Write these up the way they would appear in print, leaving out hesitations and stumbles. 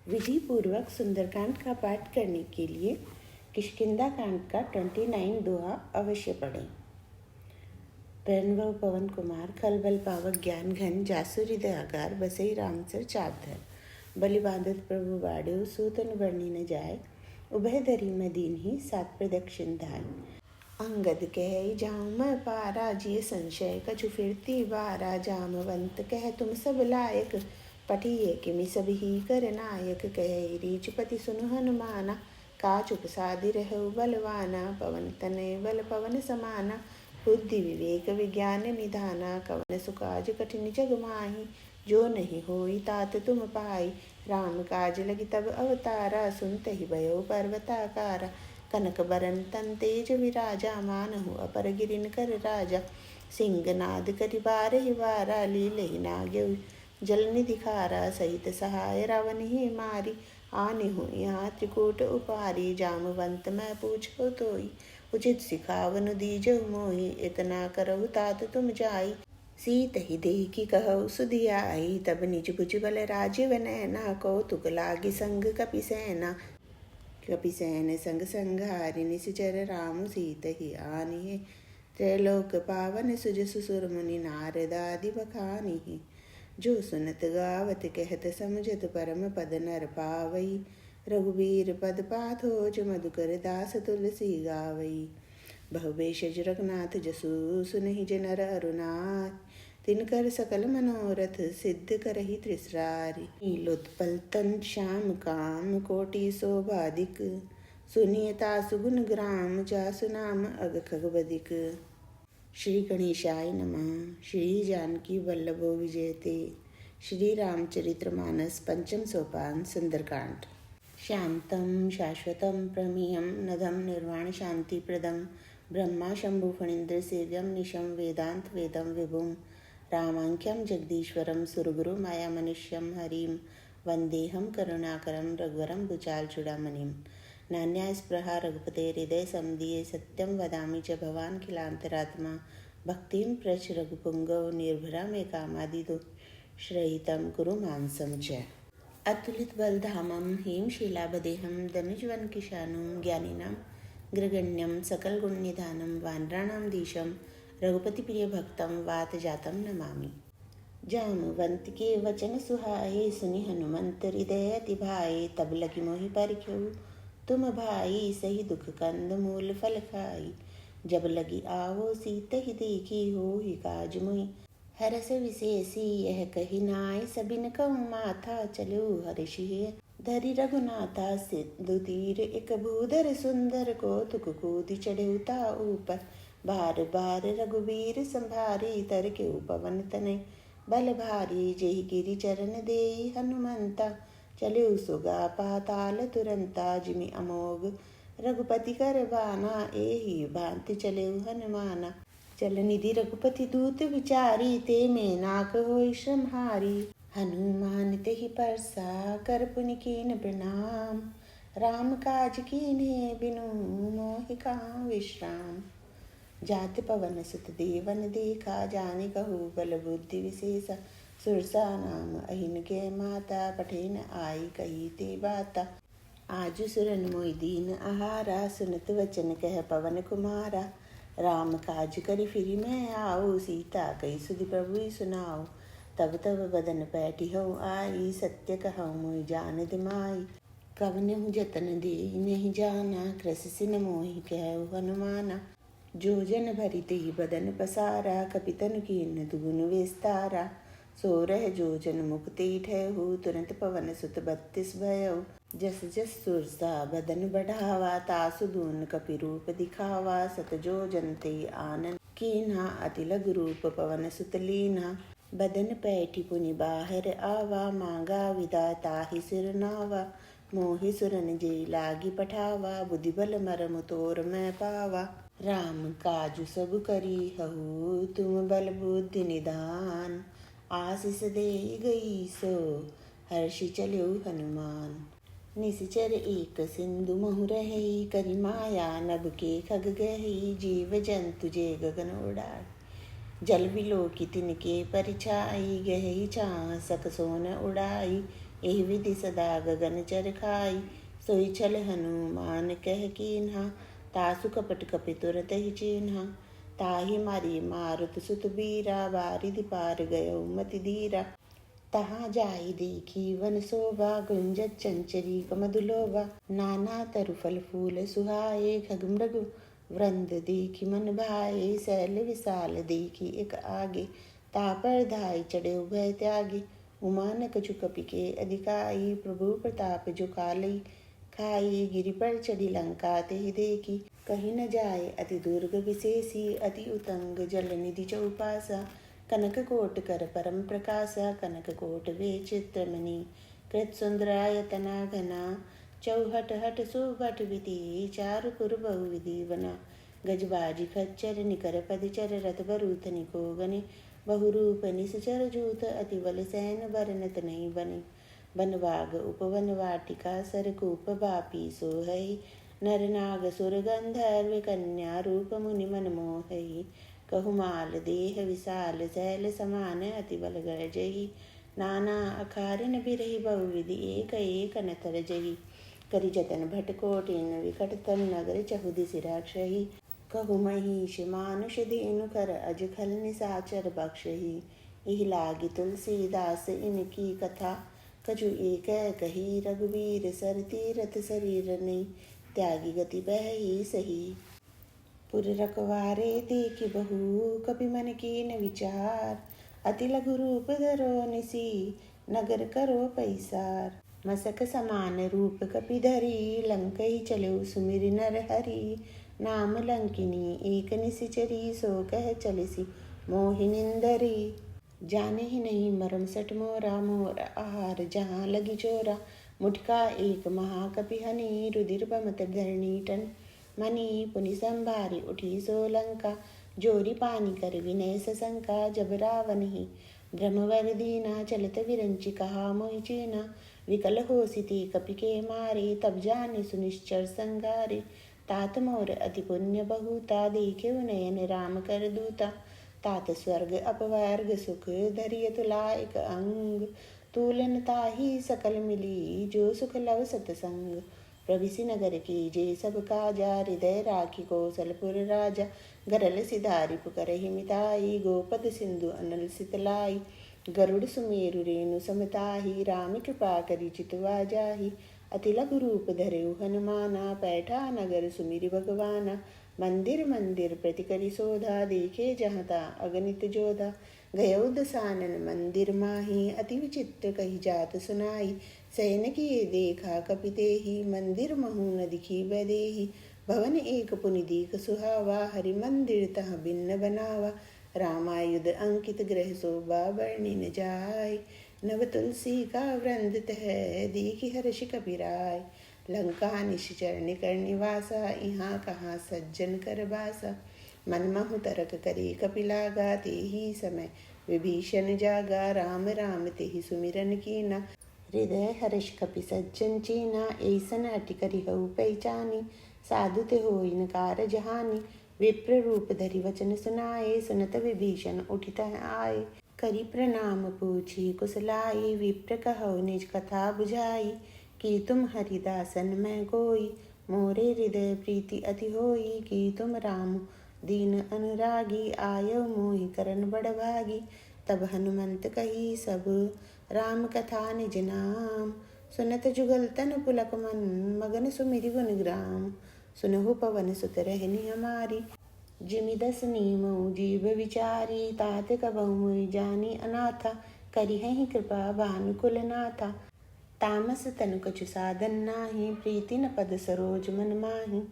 विधि पूर्वक सुंदरकांड का पाठ करने के लिए किष्किंधा कांड का 29 दोहा अवश्य पढ़ें। प्रणव पवन कुमार खलबल पावक ज्ञान घन जासु हृदयागार बसई रामसर चापधर बलि बांधत प्रभु बाड़ो सूतन वर्णी न जाय उभय धरी में दीन ही सात प्रदक्षिण धाय। अंगद कह जाऊँ मैं पारा जिय संशय कछु फिरती बारा जामवंत कह तुम सब लायक पठिए किमि सब ही कर नायक कह रीचपति सुन हनुमाना काच उपसादि रहु बलवाना पवन तनय बल पवन समाना बुद्धि विवेक विज्ञान निधाना कवन सुकाज कठिन जग माही जो नहीं होई तात तुम पाई राम काज लगी तब अवतारा सुनते ही भयो पर्वताकारा कनक बरन तन तेज विराजा मानहु अपर गिरिन कर राजा सिंहनाद करि बारहि वारा लीले नाग्यउ जल निधि खारा सहित सहाय रावण ही मारी आनिहु यहाँ त्रिकूट उपारी जामवंत मैं पूछो तोई उचित सिखावन दीजहु मोहि इतना करहु तात तुम जाई सीत ही देह की कहु सुधियाई तब निज भुज बल राजीव नैना कौतुक लागी संग कपिसेना कपिसेन संग संघारि निश्चर राम सीत ही आनिहि त्रैलोक पावन सुज सुसुर मुनि नारदादि बखानिहि जो सुनत गावत कहत समझत परम पद नर पावई रघुबीर पद पाथोज मधुकर दास तुलसी गावई बहुवेशज रघुनाथ जसु सुनहि जनर अरुनाथ तिनकर सकल मनोरथ सिद्ध करहि त्रिसरारि नीलोत्पल तन श्याम काम कोटि शोभादिक सुनियता सुगुण ग्राम जासु नाम अग खगबदिक। श्री गणेशाय नमः। श्री जानकी वल्लभो विजयते। श्री रामचरितमानस पंचम सोपान सुंदरकांड। शांतं शाश्वतं प्रमेयं नदं निर्वाण शांति प्रदं ब्रह्मा शंभु फणीन्द्र सेव्यं निशं वेदांत वेदं विभुं रामाख्यं जगदीश्वरं सुरगुरु माया मनुष्यं हरिं वंदेहं करुणाकरं रघुवरं भुजालचूडामणिं नान्यास्पृहा रघुपते हृदय समदीये सत्यं वदामि च भवान् खिलान्तरात्मा भक्तिं प्रच रघुपुंगव निर्भरा मे कामादिदोषरहितं कुरु मानसं च। अतुलित बलधामं हेमशिलाबदेहं धनुजवन किशानं ज्ञानिनां ग्रगण्यं सकल गुण निधानं वानराणां धीशं रघुपति प्रिय भक्तं वात जातं नमामि। जामवंत के वचन सुहाए सुनि हनुमंत हृदय अति भाए तब लगी मोहि परख्यऊ तुम भाई सही दुख कंद मूल फल खाई जब लगी आवो सीत ही देखी हो ही काज मुहि हरस विशेषी यह कही नाय सबिन कहूँ माथा चलो हर्षि धरि रघुनाथा सिंधु तीर एक भूधर सुंदर कौतुक कूदि चढ़े उता ऊपर बार बार रघुवीर संभारी तर के पवन तनय बल भारी जेहि गिरि चरण देई हनुमंता चले सुगा पाताल तुरंता जिमि अमोघ रघुपति कर बाना एहि भांति चले हनुमाना चल निधि रघुपति दूत विचारी ते में नाक होई श्रमहारी हनुमान तेहि परसा कर पुनि कीन प्रणाम राम काज कीन्हे बिनु मोहि काहू विश्राम जात पवन सुत देवन देखा जाने कहू बल बुद्धि विशेषा सुरसा नाम अहिन के माता पठेन आई कही ते बाता आज सुरन मोहि दीन आहारा सुनत वचन कह पवन कुमारा राम काज करि फिरि मैं आओ सीता कही सुधि प्रभु सुनाओ तब तब बदन पैठी हो आई सत्य कहूँ मोहि जान दिमाई कवनहु जतन दे नहीं जाना कृस सिन मोहि कहु हनुमाना जो जन भरि तेहि बदन पसारा कपितन कीन दुगुन विस्तारा सोरह जो जन मुक्ति ठहु तुरंत पवन सुत 32 भयउ जस जस सुरसा बदन बढ़ावा तासु दून कपि रूप दिखावा सत जो जनते आनंद कीन्हा अति लघु रूप पवन सुत लीन्हा बदन पैठी पुनि बाहर आवा मांगा विदा ताहि सिर नावा मोहि सुरन जे लागी पठावा बुद्धि बल मरम तोर मैं पावा राम काजु सब करी हहु तुम बल बुद्धि निधान आशीष दे गई सो हर्षि चलो हनुमान निश्चर एक सिंधु महु रहे करि माया नभ के खग गही जीव जंतु जे गगन उड़ाई जल बिलो की तिनके परिछाई गही छासक सोन उड़ाई एहि विधि सदा गगन चर खाई। सोई छल हनुमान कह कीन्हा, तासु कपट कपि तुरत ही चीन्हा। ताहि मारी मारुत सुत बीरा, बारिधि पार गयो मति धीरा। तहाँ जाई देखी वन शोभा, गुंजत चंचरी कमधुलोभा। नाना तरु फल फूल सुहाए, खग मृग वृंद देखी मन भाए। शैल विशाल देखी एक आगे, तापर धाय चढ़े भय त्यागे। उमान कछु कपि के अधिकाई, प्रभु प्रताप जो कालई खाई। गिरि पर चढ़ी लंका ते देखी, कहीं न जाए अति दुर्ग विशेषी। अति उतंग जल निधि चौपासा, कनक कोट कर परम प्रकाशा। कनक कोट वे चित्रमणि, कृत सुंदरायतना घना। चौहट हट सुभट विधि, चारु पुर बहुविधि बना। गजबाजी खच्चर निकर पदचर, रथ बरूथ निको गने। बहुरूप निश्चर जूथ, अति बल सैन बरनत नहीं बने। बनवाग उपवन वाटिका, सरकूप बापी सोहई। नर नाग सुर गंधर्व, कन्या रूप मुनि मन मोहई। कहुमाल देह विशाल, शैल समान अति बल गर्जही। नाना अखारिन बिरही, बहुविधि एक एक नतर जही। करि जतन भट कोटिन, विकट तन नगर चहुदिसि राक्षही। कहु महिष मानुष दीनु, कर अज खल निसाचर बक्षही। इहि लागी तुलसीदास इनकी कथा, कछु एक कही रघुवीर। सर तीरथ शरीर नहीं, त्यागी गति बहई सही। पुर रखवारे देखि बहु, कपि मन कीन विचार। अति लघु रूप धरो निसी, नगर करो पैसार। मसक समान रूप कपि धरी, लंकई चलो सुमिरि नर हरि। नाम लंकिनी एक निशिचरी, सो कह चलिसी मोहिनिंदरी। जाने ही नहीं मरम सट मोरा, मोर आहार जहाँ लगी चोरा। मुठका एक महाकपि हनी, रुधिर बमत धरणी टन मनी। पुनि संभारी उठी सो लंका, जोरी पानी कर विनय सशंका। जब रावण ही ब्रह्मवर दीना, चलत विरंचि कहा मोहि चीना। विकल होसिति कपि के मारे, तब जाने सुनिश्चर संगारे। तात मोर अति पुण्य बहुता, देखे नयन राम कर दूता। तात स्वर्ग अपवर्ग सुख, धरिय तुलायक अंग। तूलन ताहि सकल मिली, जो सुख लव सतसंग। प्रभिसि नगर की जे सब काजा, हृदय राखी कौशलपुर राजा। गरल सिधारि पुकरहि मिताई, गोपद सिंधु अनल सितलाई। गरुड़ सुमेरु रेणु समताही, राम कृपा करि चितवा जाहि। अति लघु रूप धरेउ हनुमाना, पैठा नगर सुमिरि भगवाना। मंदिर मंदिर प्रति करि शोधा, देखे जहाँ ता अगणित जोधा। गयौ दसानन मंदिर माही, अति विचित्र कही जात सुनाई। शयन किए देखा कपि तेहि, मंदिर महु न दिखी बदेहि। भवन एक पुनि दीख सुहावा, हरि मंदिर तह भिन्न बनावा। रामायुध अंकित ग्रह शोभा, वर्णि न जाय। नव तुलसी का वृंद तह, देखि हर्षि कपिराय। लंका निश्चर निकर निवासा, यहाँ कहाँ सज्जन कर बासा। मनमहु तरक करे कपिलागा, तेहि समय विभीषण जागा। राम राम तेहि सुमिरन कीना, हृदय हर्ष कपि सज्जन चीना। ऐसन अटि करिहउ पहिचानी, साधु ते होई न कारज हानि। विप्र रूप धरि वचन सुनाए, सुनत विभीषण उठित आए। करि प्रणाम पूछी कुशलाई, विप्र कहउ निज कथा बुझाई। कि तुम हरिदासन मैं कोई, मोरे हृदय प्रीति अति होई। कि तुम राम दीन अनुरागी, आयउ मोहि करन बड़ भागी। तब हनुमंत कही सब, राम कथा निज नाम। सुनत जुगल तन पुलक मन, मगन सुमिरि गुण ग्राम। सुनहु पवन सुत रहनि हमारी, जिमि दस नीमउ जीव विचारी। तात कबहु मोहि जानी अनाथा, करिहहि कृपा भानुकुल नाथा। तामस तनु कछु साधन नाही, प्रीति न पद सरोज मन माही।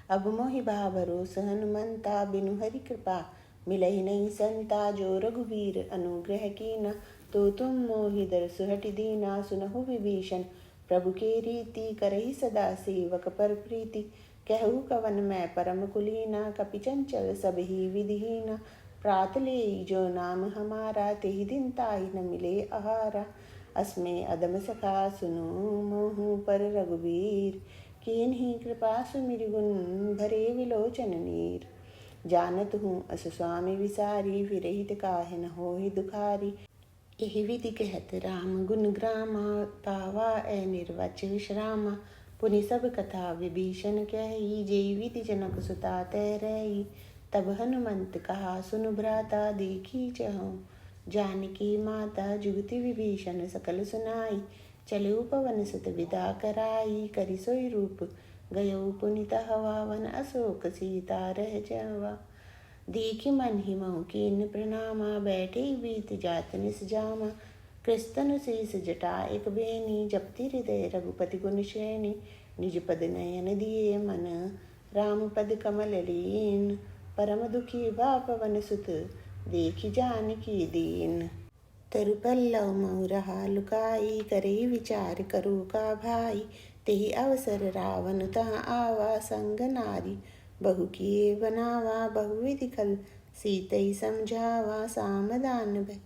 अब मोहि भा भरोस हनुमंता, बिनु हरि कृपा मिलहि नहीं संता। जो रघुवीर अनुग्रह कीना, तो तुम मोहि दरसु हटि दीना। सुनहु विभीषण प्रभु के रीति, करहि सदा सेवक पर प्रीति। कहु कवन मैं परम कुलीना, कपि चंचल सब ही विधिहीना। प्रात लेई जो नाम हमारा, तेहि दिन ताहि न मिले आहारा। अस्मे अदम सखा सुनु, मोहु पर रघुवीर। कीन्ही कृपा सुमिरि गुण, भरे विलोचन नीर। जानत हूँ अस स्वामी विसारी, विरहित काहे न होहि दुखारी। यही विधि कहत राम गुण ग्रामा, पावा ए निर्वच विश्रामा। पुनि सब कथा विभीषण कही, जेई विधि जनक सुता तै रही। तब हनुमंत कहा सुनु भ्राता, देखी चहु जानकी माता। जुगति विभीषण सकल सुनाई, चले पवन सुत विदा कराई। करि सोई रूप गयो पुनित हवा, वन अशोक सीता रह जावा। देखि मन ही महु कीन प्रणामा, बैठे बीत जात निस जामा। कृस्तन शीस जटा एक बेनी, जपति हृदय रघुपति गुण श्रेणी। निज पद नयन दिए मन, राम पद कमल लीन। परम दुखी बा पवन सुत, देखि जानकी दीन। तरु पल्लव महु रहा लुकाई, करई विचार करू का भाई। तेहि अवसर रावण तहाँ आवा, संग नारी बहु किए बनावा। बहुविधि खल सीतई समझावा, सामदान भय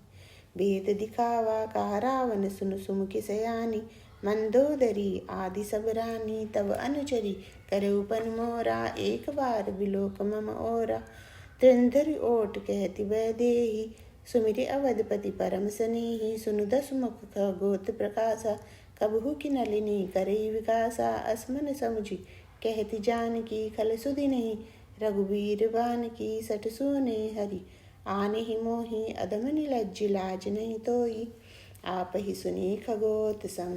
भेद दिखावा। कहा रावण सुन सुमुखि सयानी, मंदोदरी आदि सब रानी। तब अनुचरी करऊ पन मोरा, एक बार बिलोक मम ओरा। त्रिंधरि ओट कहति वैदेही, सुमिरि अवधपति परम सनीहि। सुनु दस मुख खगोत प्रकाशा, कबहु की नलिनी करई विकासा। असमन समुझि कहति जानकी, खल सुधि नहीं रघुबीर बान की। सठ सुने हरि आने ही मोहि, अधम निलज्ज लाज नहीं तोई। आप ही सुनी खगोत सम,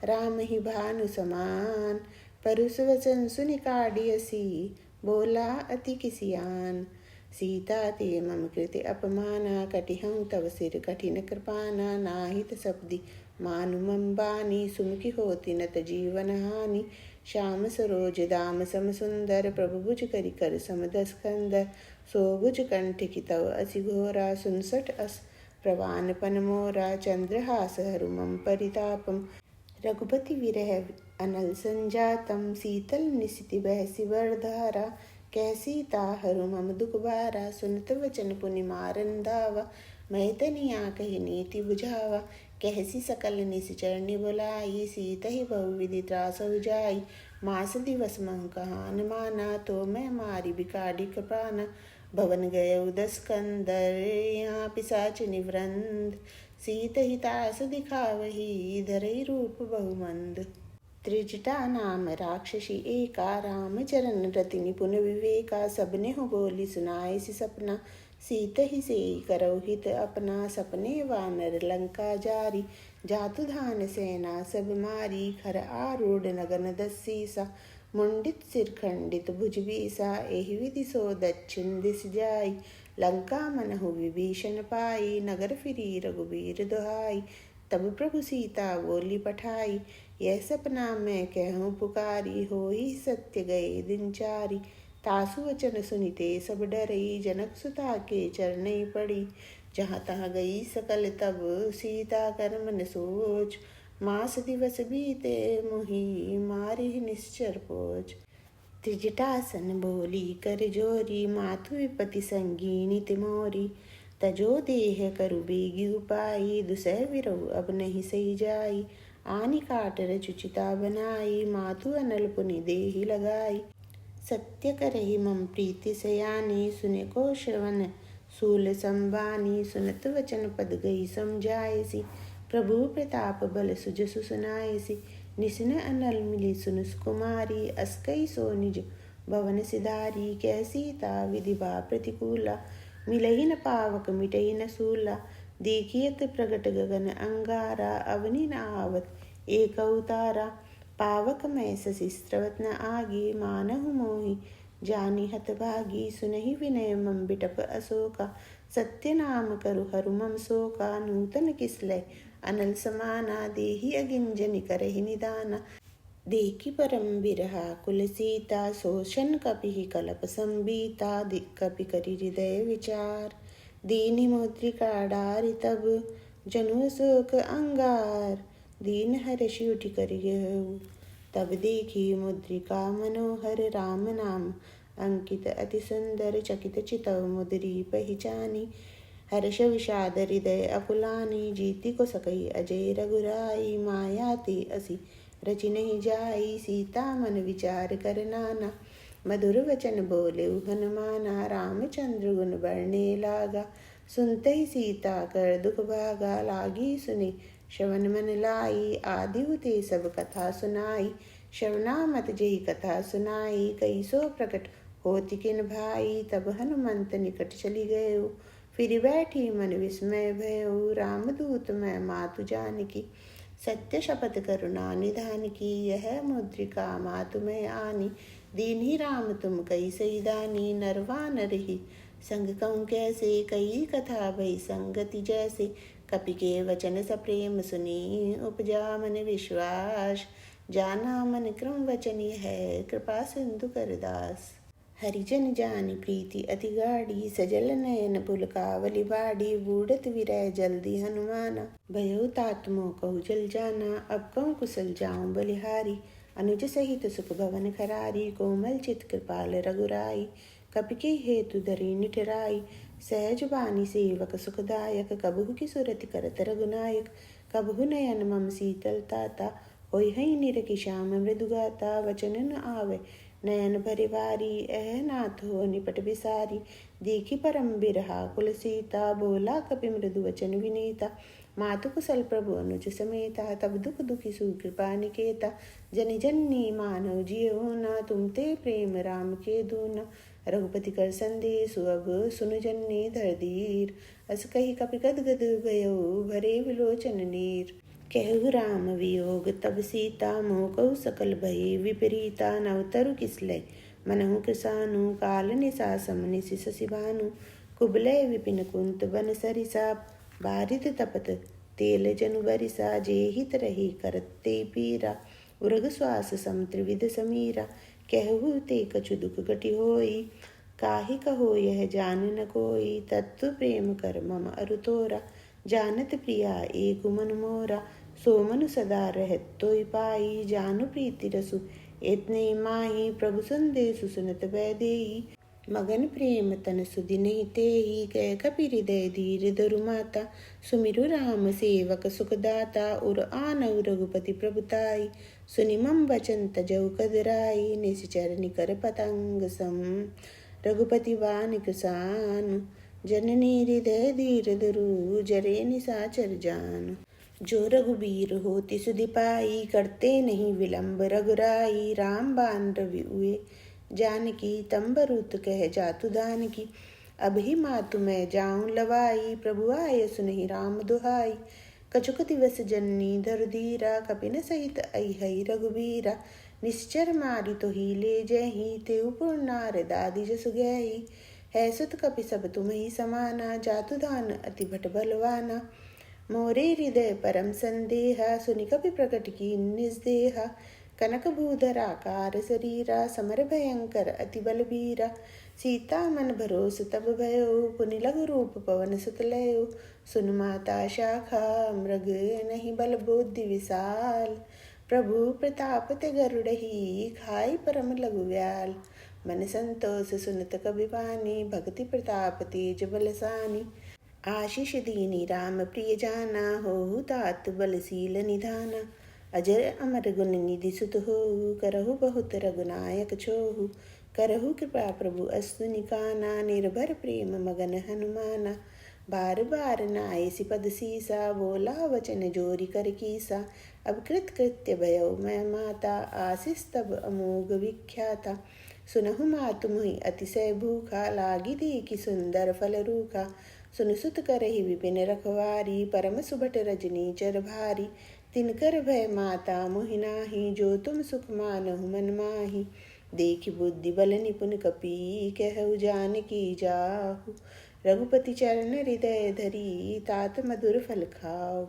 राम ही भानु समान। परुष वचन सुनि काढ़ियसी, बोला अति किसियान। सीता ते मम कृति अपमाना, कटिहं तव सिर कठिन कृपाना। नाहित सब्दि मानु मम बानी, सुमुखि होति नत जीवन हानि। श्याम सरोज दाम सम सुंदर, प्रभु भुज करि कर सम दस खंदर। सो भुज कंठ की तव असि घोरा, सुनसठ अस प्रवान पन मोरा। चंद्रहास हरु मम परितापम, रघुपति विरह अनल संजातम। शीतल निशिति बहसि वरधारा, कह सीता हरु मम दुख बारा। सुनत वचन पुनि मारन धावा, मैं तनिया कहि नीति बुझावा। कहसी सकल निश्चर निबुलाई, सीत ही बहुविधि त्रास जाई। मास दिवस महु कहान माना, तो मैं मारी बिकाडी कृपाना। भवन गय दस कंदर, यहाँ पिसाच निवृंद। सीत ही तास दिखावही, धरई रूप बहुमंद। त्रिजटा नाम राक्षसी एका, राम चरण रति निपुण विवेका। सबने हो बोली सुनाए सि सपना, सीत ही से करौ हित अपना। सपने वानर लंका जारी, जातु धान सेना सब मारी। खर आरूढ़ नगन दसीसा, मुंडित सिर खंडित भुज बीसा। एहि विधि सो दक्षिण दिस जाई, लंका मनहु विभीषण पाई। नगर फिरी रघुबीर दुहाई, तब प्रभु सीता बोली पठाई। यह सपना मैं कहूँ पुकारी, होई सत्य गए दिन चारी। तासु वचन सुनिते सब डरई, जनक सुता के चरणई पड़ी। जहाँ तहाँ गई सकल तब, सीता कर मन सोच। मास दिवस बीते मुहि, मारे निश्चर पोच। त्रिजटासन बोली कर जोरी, मातु विपति संगीनि तिमोरी। तजो देह करु बेगी उपाई, दुसह विरहु अब नहीं सही जाई। आनि काट रचुचिता बनाई, मातु अनल पुनि देहि लगाई। सत्य करहि मम प्रीति सयानी, सुने को श्रवण सूल संबानी। सुनत वचन पद गई समझायसी, प्रभु प्रताप बल सुजसु सुनायसी। निसिन अनल मिली सुन सुकुमारी, अस्कई सो निज भवन सिधारी। कै सीता विधि बा प्रतिकूला, मिलहि न पावक मिटहि न सूला। देखियत प्रगट गगन अंगारा, अवनि न आवत एक अवतारा। पावक मैं शशि स्रवत न आगी, मानहु मोहि जानि हतभागी। सुनहि विनय मम बिटप अशोका, सत्य नाम करु हरु मम शोका। नूतन किसलय अनल समाना, देहि अगिंजनि करहि निदाना। देखि परम बिरहा कुल सीता, शोषण कपिहि कलप संबीता। कपि करि हृदय विचार, दीनि मुद्रिका डारि तब। जनु शोक अंगार, दीन हर्षि उठि करि गऊ। तब देखी मुद्रिका मनोहर, राम नाम अंकित अति सुंदर। चकित चितव मुद्री पहिचानी, हर्ष विषाद हृदय अकुलानी। जीति को सकई अजय रघुराई, माया ते असी रचि नहीं जाई। सीता मन विचार कर नाना, मधुर वचन बोले हनुमाना। रामचंद्र गुण बरने लागा, सुनते ही सीता कर दुख भागा, लागी सुनी श्रवण मन लाई। आदि हुते सब कथा सुनाई, श्रवणा मत जेहि कथा सुनाई। कई सो प्रकट होति किन भाई, तब हनुमंत निकट चली गयो। फिर बैठी मन विस्मय भयो, रामदूत मैं मातु जानकी। सत्य शपथ करुणा निधान की, यह मुद्रिका मातु मैं आनी। दीन्ही राम तुम कई सही दानी, नरवा नरहि संग कहूँ कैसे। कई कथा भई संगति जैसे, कपि के वचन सप्रेम सुनी। उपजा मन विश्वास, जाना मन क्रम वचनी है। कृपा सिंधु करदास, हरिजन जानी प्रीति अति गाढ़ी। सजल नयन पुलकावली बाड़ी, बूढ़त विरह जल्दी हनुमाना। भयो तात मोह कहु जल जाना, अब कहूँ कुशल जाऊँ बलिहारी। अनुज सहित सुख भवन खरारी, कोमल चित कृपाल रघुराई। कपि हेतु धरी निठराई, सहज बानी सेवक सुखदायक। कबहु की सुरति करत रघुनायक, कबहु नयन मम शीतल ताता। होय हई निरखि श्याम मृदु गाता, वचन न आवे नयन भरि भारी। एह नाथ हो निपट बिसारी, देखी परम बिरहा कुल सीता। बोला कपि मृदु वचन विनीता, मातु कुशल प्रभु अनुज समेता। तब दुख दुखी सुकृपा निकेता, जनि जननी मानव जियो ना। तुम ते प्रेम राम के दूना, रघुपति कर संदेशु अब सुनु जन्नी धर धीर। अस कही कपि गदगद भयो, भरे विलोचन नीर। कहु राम वियोग तब सीता, मोह कहु सकल भई विपरीता। नवतरु किसलय मनहु कृसानु, काल निशा समनि शशि भानु। कुबलय विपिन कुंत बन सरिसा, बारिद तपत तेल जनु बरिसा। जेहित रही करत ते पीरा, उरग श्वास सम त्रिविध समीरा। कहु ते कछु दुख घटी होई, काहि कहो यह जान न कोई। तत्व प्रेम कर मम अरु तोरा, जानत प्रिया एक मन मोरा। सो मनु सदा रहत तोय पाई, जानु प्रीति रसु इतने माही। प्रभु संदेशु सुनत वैदेही, मगन प्रेम तन सुदिन तेहि। कह कपि हृदय धीर धरु माता, सुमिरु राम सेवक सुखदाता। उर आनउ रघुपति प्रभुताई, सुनि मम वचन तजौ कदराई। निश्चर निकर पतंग सम, रघुपति बान कृसानु। जननी हृदय धीर धरु, जरे निशाचर जानु। जो रघुबीर होति सुधि पाई, करते नहीं विलंब रघुराई। राम बान रवि उए जानकी, तंबरुत कह जातु दान की। अब ही मातु मैं जाऊं लवाई, प्रभु आय सुनहि राम दुहाई। कछुक दिवस जननी धर धीरा, कपिन सहित अइहै रघुबीरा। निश्चर मारि तो ही ले जहि, तेउ पुर नारद आदि जसु गैहि। है सुत कपि सब तुम्हि समाना, जातु दान अति भट बलवाना। मोरे हृदय परम संदेहा, सुनि कपि प्रकट की निस्देहा। कनक भूधर आकार शरीरा, समर भयंकर अति बलबीरा। सीता मन भरोस तब भयो, पुनि लघु रूप पवन सुत लयो। सुन माता शाखा मृग, नहीं बल बुद्धि विशाल। प्रभु प्रताप ते गरुड़हि, खाई परम लघु व्याल। मन संतोष सुनत कबि बानी, भक्ति प्रताप तेज बलसानी। आशीष दीनी राम प्रिय जाना, होहु तात बलशील निधाना। अजर अमर गुण निधि सुत होहु, करहु बहुत रघुनायक छोहु। करहु कृपा प्रभु अस्तु निकाना, निर्भर प्रेम मगन हनुमाना। बार बार नायसि पद सीसा, बोला वचन जोरी कर कीसा। अब कृत कृत्य भयो मैं माता, आशीष तब अमोघ विख्याता। सुनहु मातु मोहि अतिशय भूखा, लागी देखि सुंदर फल रूखा। सुन सुत करहि विपिन रखवारी, परम सुभट रजनी चर भारी। तिनकर भय माता मोहि नाहि, जो तुम सुख मानहु मन माहि। देखि बुद्धि बल निपुन कपि, कहु जानकी जाहु। रघुपति चरण हृदय धरी, तात मधुर फल खाओ।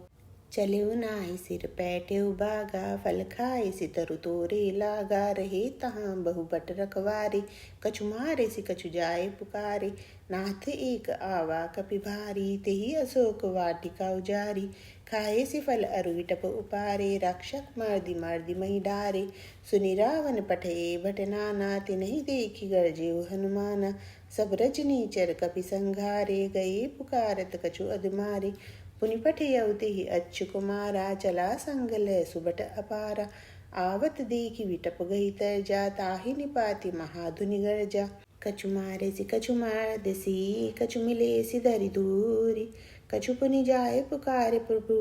चलेउ नाहि सिर पैठेउ बागा, फल खाए सितरु तोरे लागा। रहे तहाँ बहु बट रखवारे, कछु मारे सि कछु जाए पुकारे। नाथ एक आवा कपि भारी, तेहि अशोक वाटिका उजारी। खाए सि फल अरु विटप उपारे, रक्षक मार्दि मार्दि मही डारे। सुनि रावण पठए भट नाना, तिन्हि देखि गरजेउ हनुमाना। सब रजनीचर कपि संघारे, गए पुकारत कछु अधमारे। पुनि पठियउ तेहि अच्छु कुमारा, चला संग लय सुबट अपारा। आवत देखि विटप गई तरजा, ताहि निपाति महाधुनि गरजा। कछु मारे सी कछु मार देसी, कछु मिले सी धरि दूरी, कछु पुनि जाए पुकारे प्रभु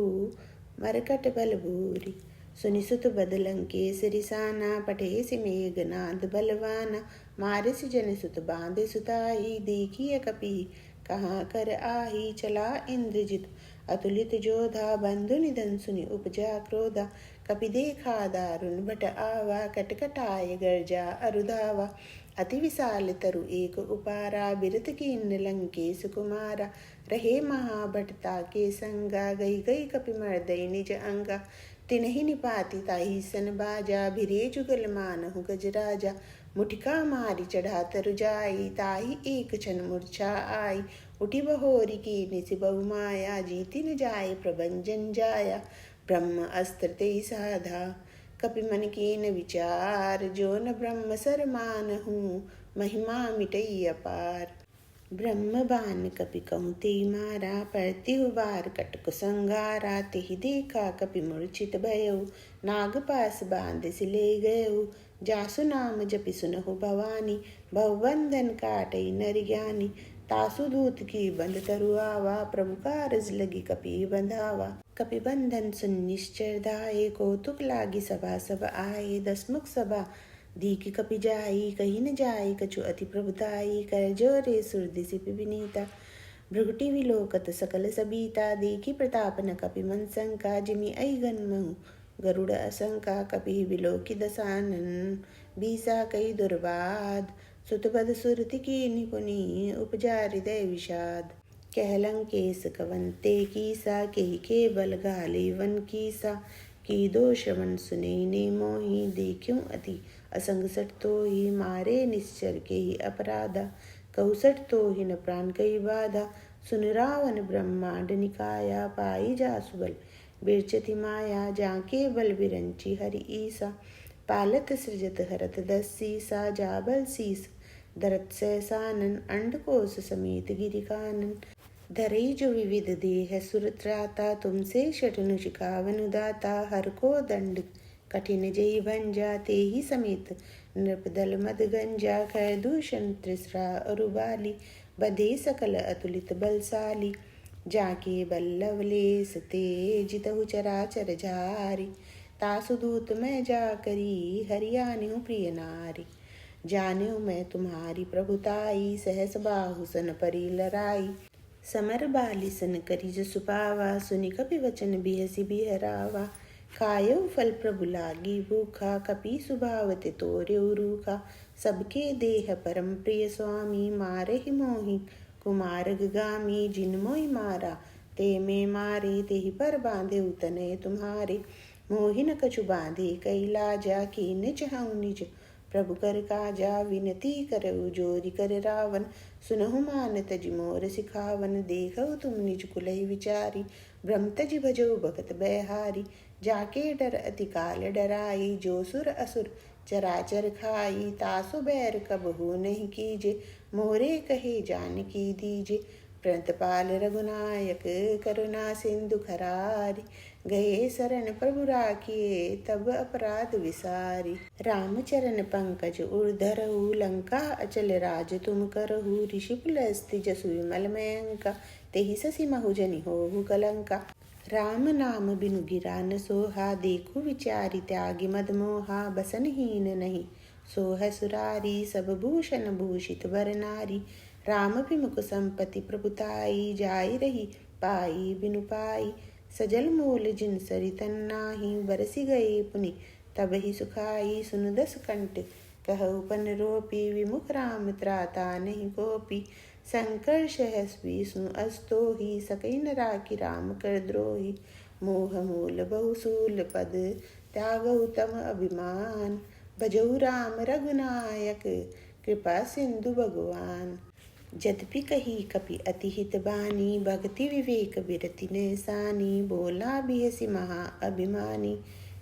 मरकट बल भूरी। सुनि सुत बदलंकेसरि साना, पठे सि मेघनाद बलवाना, मारे सि जन सुत बांधे सुताई, देखिए कपि कहाँ कर आही। चला इंद्रजित अतुलित जोधा, बंधु निधन सुनि उपजा क्रोधा, कपि देखा दारुण भट आवा, कटकटाय गर्जा अरुधावा। अति विशाल तरु एक उपारा, बिरत कीन लंकेश कुमारा, रहे महाभटता के संगा, गई गई कपि मर्दय निज अंगा। तिनहि निपाति ताहि सन बाजा, भिरे जुगल मानहु गजराजा, मुठिका मारी चढ़ा तरु जाई, ताहि एक क्षण मूर्छा आई। उठी बहोरी की निसि बहु माया, जीति न जाय प्रभंजन जाया, ब्रह्म अस्त्र ते साधा, कपि मन कीन विचार, जो न ब्रह्म सर मानहु, महिमा मिटई अपार। ब्रह्म बान कपि कहूँ ते मारा, परतिहु बार कटक संगारा, तेहि देखा कपि मूर्छित भयउ, नाग पास बांध सि ले गयउ। जासु नाम जपि सुनहु भवानी, भवबंधन काटई नर ज्ञानी, तासु दूत की बंध तरु आवा, प्रभु कारज लगी कपि बंधावा। कपि बंधन सुन निश्चर धाये, कौतुक लागी सभा सब आए, दसमुख सभा दीकी कपि जाई, कही न जाई कछु अति प्रभुताई, कर जोरे सुर दिसि विनीता, भृगुटि विलोकत सकल सबीता, देखी प्रताप न कपि मन शंका, जिमि अइगन महु गरुड़ असंका, कपि विलोकि दसानन, बीसा कई दुर्बाद, सुतबद सुरति कीन्हि पुनि, उपजा हृदय विषाद। कह लंकेश कवन ते कीसा, केहि के बल घाले वन कीसा, की दोष वन सुने ने मोहि, देखियो अति असंग सठ तोहि, मारे निश्चर के ही अपराधा, कहु सठ तोहि न प्राण कई बाधा। सुन रावण ब्रह्मांड निकाया, पाई जासु बल बिरचति माया, जाके बल बिरंची हरि ईसा, पालत सृजत हरत दस सीसा, जाबल शीस धरत सहसानन, अंडकोश समेत गिरि कानन, धरई जो विविध देह सुर त्राता, तुमसे शठनु शिखावनु दाता, हर को दंड कठिन जई भंजा, तेहि समेत नृपदल मद गंजा, खर दूषण त्रिसरा अरुबाली, बधे सकल अतुलित बलशाली, जाके बल्लव लेस ते जितहु चराचर झारी, तासु दूत मैं जा करी, हरियाणु प्रिय नारी। जान्यो मैं तुम्हारी प्रभुताई, सहस बाहु सन परी लराई, समर बाली सन करी जसु पावा, सुनि कपि वचन बिहसि बिहरावा, खायउ फल प्रभु लागी भूखा, कपि सुभावते तोर्यउ रूखा, सबके देह परम प्रिय स्वामी, मारहि मोहि कुमारग गामी, जिन मोहि मारा ते में मारे, तेहि पर बांधे उतने तुम्हारे, मोहि न कछु बांधे कई लाजा, कीन्ह चाहु निज प्रभु कर काजा, विनती करऊ जोरि कर रावण, सुनहु मान तजि मोर सिखावन, देखऊ तुम निज कुलहि विचारी, ब्रह्म तजि भजऊ भगत बैहारी, जाके डर अति काल डराई, जो सुर असुर चराचर खाई, तासु बैर कबहु नहीं कीजे, मोरे कहे जानकी दीजे, प्रणतपाल रघुनायक करुणा सिंधु खरारी, गए शरण प्रभु राखिए तब अपराध विसारी। रामचरण पंकज उर्धरहु, लंका अचल राज तुम करहु, ऋषि पुलस्ति जसु विमल मयंका, तेहि ससि महु जनि होहु कलंका। राम नाम बिनु गिरा न सोहा, देखु विचारि त्यागी मद मोहा, बसनहीन नहीं सोह सुरारी, सब भूषण भूषित वर नारी, राम विमुख संपत्ति प्रभुताई, जाई रही पाई बिनु पाई, सजल मूल जिन सरितन नाही, बरसि गए पुनि तब ही सुखाई, सुन दस कंठ कहु पन रोपी, विमुख राम त्राता नहीं गोपी, शंकर सहस्वी सुन अस्तोहि, सकई न राखी राम कर द्रोही, मोह मूल बहुसूल पद त्यागऊ तम अभिमान, भजऊ राम रघुनायक कृपा सिंधु भगवान। यद्यपि कही कपि अति हित बानी, भक्ति विवेक बिरति नैसानी, बोला बिहसि महा अभिमानी,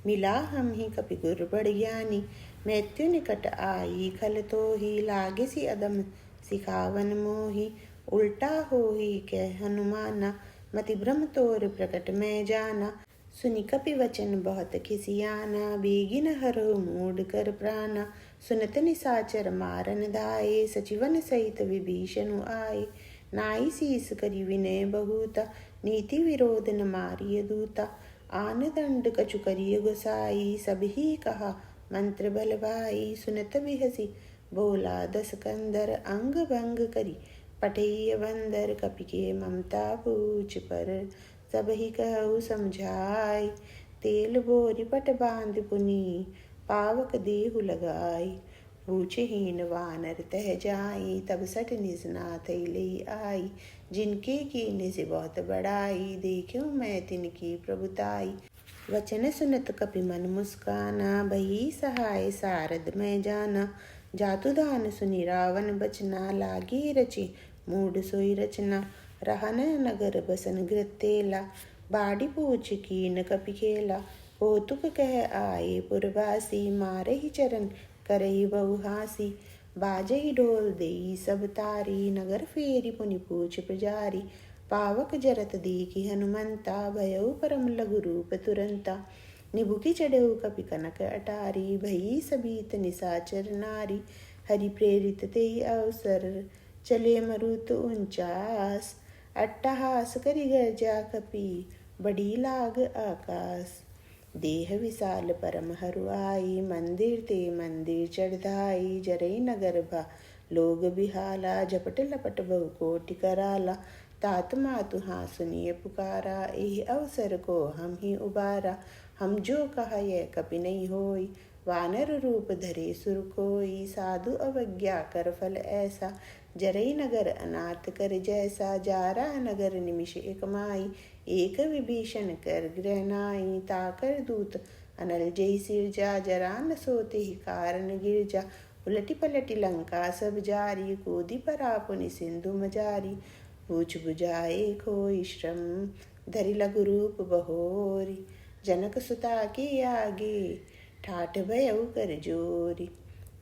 मिला हम ही कपि गुर बड़ ज्ञानी, मृत्यु निकट आई खल तोहि, लागेसि अदम सिखावन मोहि, उल्टा होहि कह हनुमाना, मति भ्रम तोर प्रकट मैं जाना, सुनि कपि वचन बहुत खिसियाना, बेगिन हरहु मूढ़ कर प्राणा। सुनत निसाचर मारन धाये, सचिवन सहित विभीषण आए। नाई शीस करि विनय बहुता, नीति विरोध न मारिय दूता। आन दंड कछु करिय गोसाई, सब ही कहा मंत्र बल भाई। सुनत बिहसी बोला दस कंदर, अंग भंग करी पठैय बंदर। कपि के ममता पूछ पर, सब ही कहु समझाई। तेल बोरी पट बांध पुनी, पावक देहु लगाई। पूछहीन वानर तह जाई, तब सठ निजनाथ ले आई। जिनके कीने से बहुत बड़ाई, देखूं मैं तिनकी प्रभुताई। वचन सुनत कपि मन मुस्काना, बही सहाय सारद मैं जाना। जातु दान सुनि रावण बचना, लागे रचे मूढ़ सोई रचना। रहन नगर बसन गृतेला, बाड़ी पूछ कीन कपि खेला। कौतुक कह आए पुरवासी, मारहि चरण करहि बहु हासी। बाजहि ढोल देई सब तारी, नगर फेरी पुनि पूछ पुजारी। पावक जरत देखि हनुमंता, भयउ परम लघु रूप तुरंता। निबुकि चढ़ऊ कपि कनक अटारी, भई सबीत निसाचर नारी। हरि प्रेरित तेहि अवसर, चले मरुत 49। अट्टहास करि गर्जा कपि, बड़ी लाग आकाश। देह विशाल परम हरुआई, मंदिर ते मंदिर चढ़धाई। जरई नगर भा लोग बिहाला, झपट लपट बहु कोटि कराला। तात मातु हाँ सुनिय पुकारा, एहि अवसर को हम ही उबारा। हम जो कहा यह कपि नहीं होई, वानर रूप धरे सुर कोई। साधु अवज्ञा कर फल ऐसा, जरई नगर अनाथ कर जैसा। जारा नगर निमिष एक माई, एक विभीषण कर गृह नाई। ताकर दूत अनल जय सिरजा, जरा न सोते ही कारण गिरजा। उलटी पलटी लंका सब जारी, कूदी परा पुनि सिंधु मजारी। पूछ बुझाए खोई श्रम, धरि लघु रूप बहोरी। जनक सुता के आगे, ठाठ भयउ कर जोरी।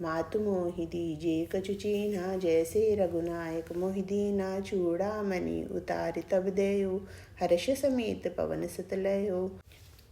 मातु मोहि दीजे कछु चीन्हा, जैसे रघुनायक मोहि दीना। चूड़ामणि उतारि तब देउ, हर्ष समेत पवन सुत लयो।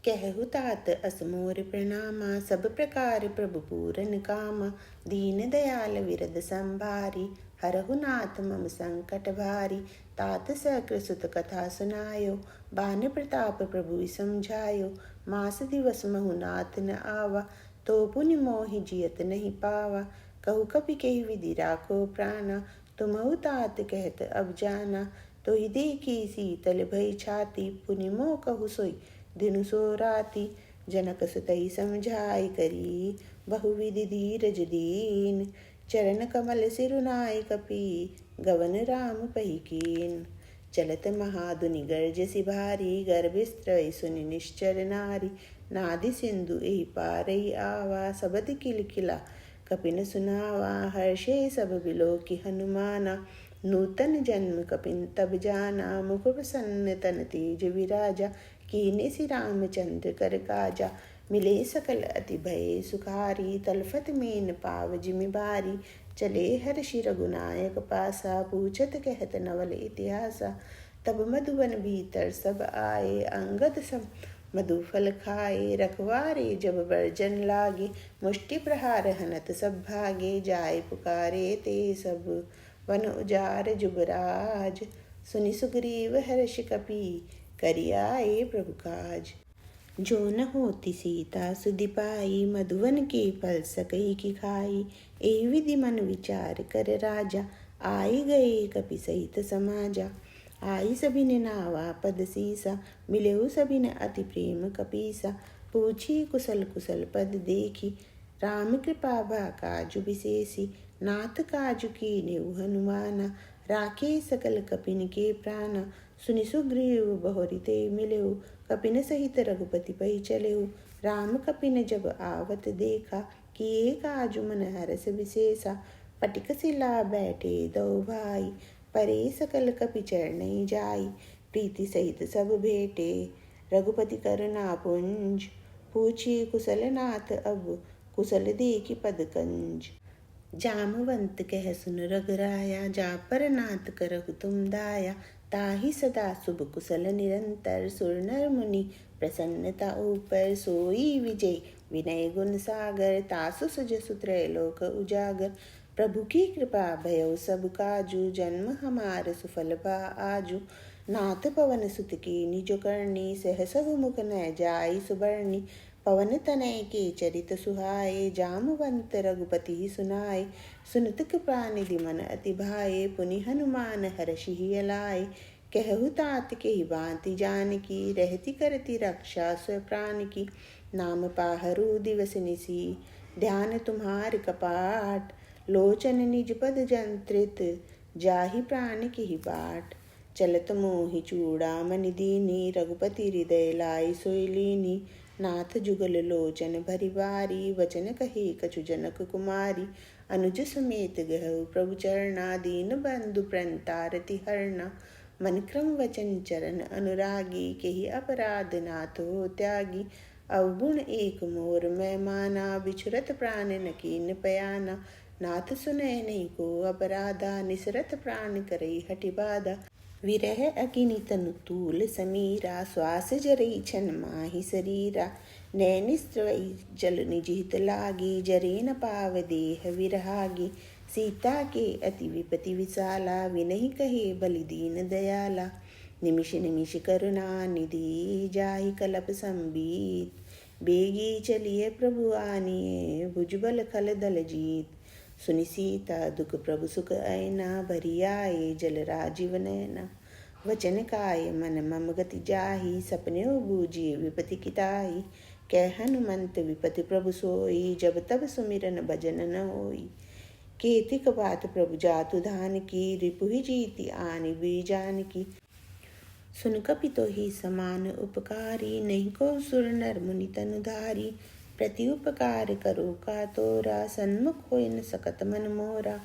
कहु तात अस मोर प्रणामा, सब प्रकार प्रभु पूरन कामा। दीन दयाल विरद संभारी, हरहु नाथ मम संकट भारी। तात सकृ सुत कथा सुनायो, बान प्रताप प्रभु समझायो। मास दिवस महु नाथ न आवा, तो पुनि मोहि जियत नहीं पावा। कहु कपि केहि विधि राखो प्राणा, तुमहु तात कहत अब जाना। तोहि देखी शीतल भई छाती, पुनि मोह कहु सोई दिनु सो राती। जनक सुतहि समझाई करी, बहुविधि धीरज दीन। चरण कमल सिरुनाय कपि, गवन राम पही कीन। चलत महाधुनि गर्जसि भारी, गर्भ स्त्रय सुनि निश्चर नारी। नादि सिंधु एहि पारई आवा, सबद किलकिला कपिन सुनावा। हर्षे सब बिलोकि हनुमाना, नूतन जन्म कपिन तब जाना। मुख प्रसन्न तन तेज विराजा, कीने सि रामचंद्र कर काजा। मिले सकल अति भय सुखारी, तलफत मीन पाव जिमि बारी। चले हर्षि रघुनायक पासा, पूछत कहत नवल इतिहासा। तब मधुवन भीतर सब आए, अंगद सम मधु फल खाए। रखवारे जब वर्जन लागे, मुष्टि प्रहार हनत सब भागे। जाय पुकारे ते सब, वन उजार जुबराज। सुनि सुग्रीव हर्ष कपि, करि आए प्रभु काज। जो न होती सीता सुधि पाई, मधुवन के फल सकई की खाई। एहि विधि मन विचार कर राजा, आई गए कपि सहित समाजा। आई सभिन नावा पद सीसा, मिलेउ सभिन अति प्रेम कपीसा। पूछी कुशल कुशल पद देखी, राम कृपा भा काजु विशेषी। नाथ काजु कीन्हेउ हनुमाना, राखे सकल कपिन के प्राणा। सुनि सुग्रीव बहुरि ते मिलेउ, कपिन सहित रघुपति पहि चलेउ। राम कपिन जब आवत देखा, किए काजु मन हरष विशेषा। पटिक शिला बैठे दो भाई, परे सकल कपि चरणै जाई। प्रीति सहित सब भेटे, रघुपति करुणा पुंज। पूछी कुशल नाथ अब, कुशल देखि पद कंज। जामवंत कह सुन रघुराया, जा पर नाथ करहु तुम दाया। ताहि सदा शुभ कुशल निरंतर, सुर नर मुनि प्रसन्नता ऊपर सोई विजय, विनय गुण सागर, तासु सुजसु त्रैलोक उजागर। प्रभु की कृपा भयउ सब काजू, जन्म हमार सुफल भा आजू। नाथ पवन सुत की निज करनी, सहसहु मुख न जाई सुबरनी। पवन तनय के चरित सुहाए, जामवंत रघुपति सुनाए। सुनत कृपा निधि मन अति भाए, पुनि हनुमान हर्षि लाए। कहु तात के ही भांति जानकी, रहती करती रक्षा स्व प्राण की। नाम पाहरु दिवस निसी, ध्यान तुम्हार कपाट। लोचन निज पद जंत्रित, जाहि प्राण की बाट। चलत मोहि चूड़ामणि दीनी, रघुपति हृदय लाई सोई लीनी। नाथ जुगल लोचन भरि बारी, वचन कहे कछु जनक कुमारी। अनुज समेत गहु प्रभु चरना, दीन बंधु प्रणतारति हरना। मन क्रम वचन चरण अनुरागी, केहि अपराध नाथ हो त्यागी। अवगुण एक मोर मैं माना, बिछुरत प्राण न कीन पयाना। नाथ सुनय नहीं को अपराधा, निसरत प्राण करई हठि बाधा। विरह अकिनि तनु तूल समीरा, श्वास जरई छन माहि शरीरा। नैन स्त्रवई जल निजित लागी, जरे न पाव देह विरहागी। सीता के अति विपति विशाला, विनहि कहे बलि दीन दयाला। निमिष निमिष करुणा निधि, जाहि कलप संबीत। बेगी चलिए प्रभु आनिए, भुजबल खल दल जीत। सुनि सीता दुख प्रभु सुख ऐना, भरी आए जल राजीव नैना। वचन काय मन मम गति जाहि, सपने बूझिए विपति किताहि। कह हनुमंत विपति प्रभु सोई, जब तब सुमिरन भजन न होई। केतिक बात प्रभु जातु धान की, रिपुहि जीति आनि बीजान की। सुन कपितो ही समान उपकारी, नहीं को सुर नर मुनि तनुधारी। प्रति उपकार करो का तोरा, सन्मुख होय न सकत मन मोरा।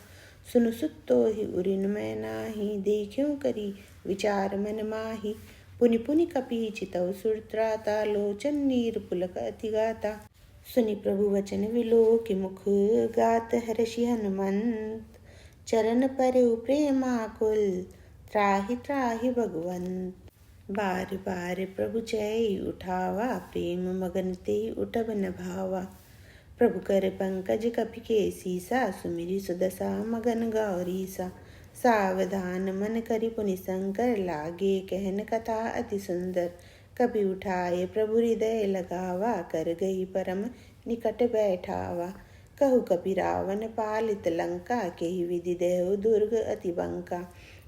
सुनु सुतो ही उरिन मैं नाही, देखियो करी विचार मन माही। पुनि पुनि कपि चितौ सुर त्राता, लोचन नीर पुलक अति गाता। सुनि प्रभु वचन विलोकि मुख, गात हर्षि हनुमंत। चरण परउ प्रेमाकुल, त्राहि त्राहि भगवंत। बार बार प्रभु चै उठावा, प्रेम मगन ते उठब न भावा। प्रभु कर पंकज कपि के सीसा, सुमिरि सुदशा मगन गौरीसा। सावधान मन करि पुनि शंकर, लागे कहन कथा अति सुंदर। कपि उठाए प्रभु हृदय लगावा, कर गई परम निकट बैठावा। कहु कपि रावण पालित लंका, केहि विधि देहु दुर्ग अति बंका।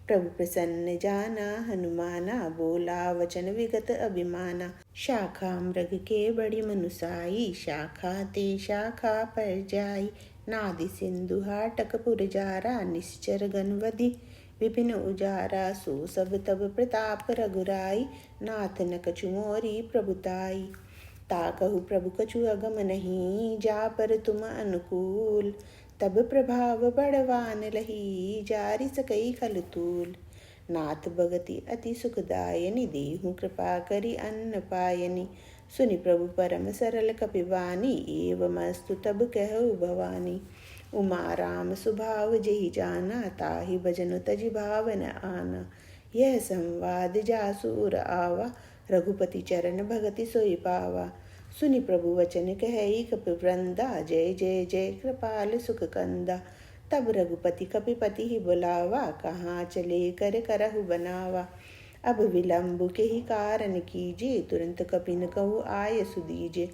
प्रभु प्रसन्न जाना हनुमाना, बोला वचन विगत अभिमाना। शाखा मृग के बड़ी मनुसाई, शाखा ते शाखा पर जाई। नादि सिंधु हाटक पुरजारा, निश्चर गणवधि विपिन उजारा। सो सब तब प्रताप रघुराई, नाथ न कछु मोरी प्रभुताई। ताकहु प्रभु कछु अगम नहीं, जा पर तुम अनुकूल। तब प्रभाव बड़वान लही, जारि सकई खल तूल। नाथ भगति अति सुखदायनि, देहु कृपा करि अन्न पायनि। सुनि प्रभु परम सरल कपिवानी, एवमस्तु तब कहु भवानी। उमा राम सुभाव जेहि जाना, ताहि भजनु तजि भाव न आना। यह संवाद जासुर आवा, रघुपति चरण भगति सोई पावा। सुनि प्रभु वचन कहई कपि वृंदा, जय जय जय कृपाल सुख कंदा। तब रघुपति कपिपति ही बुलावा, कहाँ चले कर करहु बनावा। अब विलंब के ही कारण कीजे, तुरंत कपिन कहु आय सुदीजे।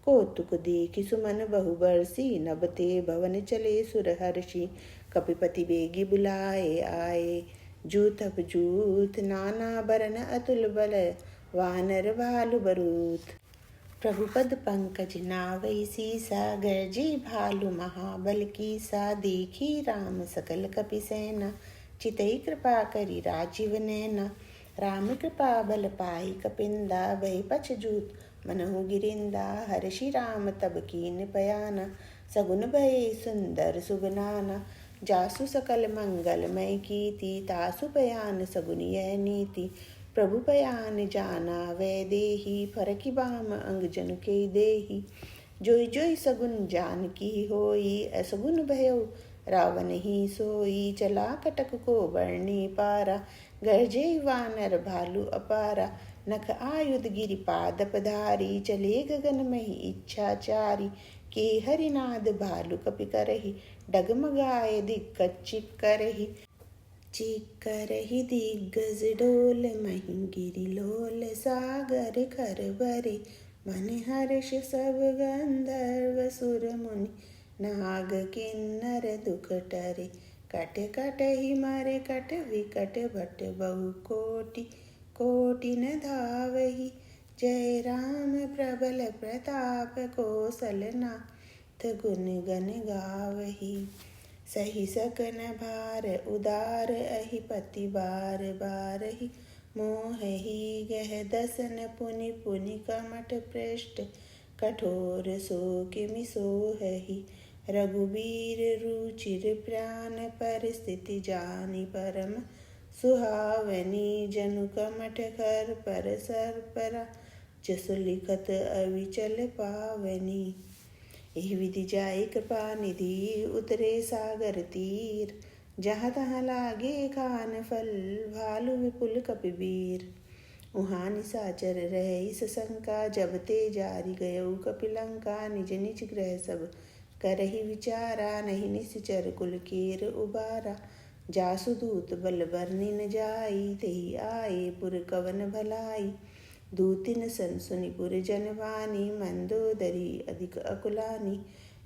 कौतुक देखि सुमन बहु बरसी, नभ ते भवन चले सुर हर्षि। कपिपति बेगी बुलाए आए, जूथप जूथ नाना बरन अतुल बल। वानर भालु बरूथ, प्रभु पद पंकज नावै सीसा। गर्जे भालु महाबल कीसा, देखी राम सकल कपि सेना। चितई कृपा करि राजीव नैना, राम कृपा बल पाई कपिंदा। भय पछजूत मनहु गिरिंदा, हर्षि राम तब कीन पयाना। सगुन भय सुंदर सुगनाना, जासु सकल मंगलमय कीति। तासु पयान सगुन यह नीति, प्रभु पयान जाना वै देहि। फरकि बाम अंग जन के देहि, जोई जोई सगुन जानकी होई। असगुन भयउ रावण ही सोई, चला कटक को बरनी पारा। गर्जे वानर भालु अपारा, नख आयुध गिरिपाद पधारी, चले गगन मही इच्छाचारी। के हरिनाद भालु कपि करही, डगमगाए दिक्कत चिक्करही। चिक्करही दिग्गज डोल, मही गिरिलोल सागर खरबरे। मन हर्ष सब गंधर्व सुर मुनि, नाग किन्नर दुख टरे। कट कटहि मरे कट विकट भट, बहु कोटि कोटि न धावहि। जय राम प्रबल प्रताप, कौशलनाथ गुण गण गावहि। सही सकन भार उदार, अहि पति बार बारहि। मोहहि गह दसन, पुनि पुनि कमठ पृष्ठ। कठोर सो किमि सोहहि। रघुबीर रुचिर प्राण, परिस्थिति जानि परम सुहावनी। जनु कमठ कर पर सरपरा, जसु लिखत अविचल पावनी। एहि विधि जाय कृपा निधि, उतरे सागर तीर। जहाँ तहाँ लागे खान फल, भालु विपुल कपिवीर। उहाँ निशाचर रहे सशंका, जब ते जारी गयउ कपिलंका। निज निज गृह सब करहि विचारा, नहीं निश्चर कुल केर उबारा। जासु दूत बल बरनि न जाई, तेहि आए पुर कवन भलाई। दूतिन सन सुनि पुर जनवानी, मंदोदरी अधिक अकुलानी।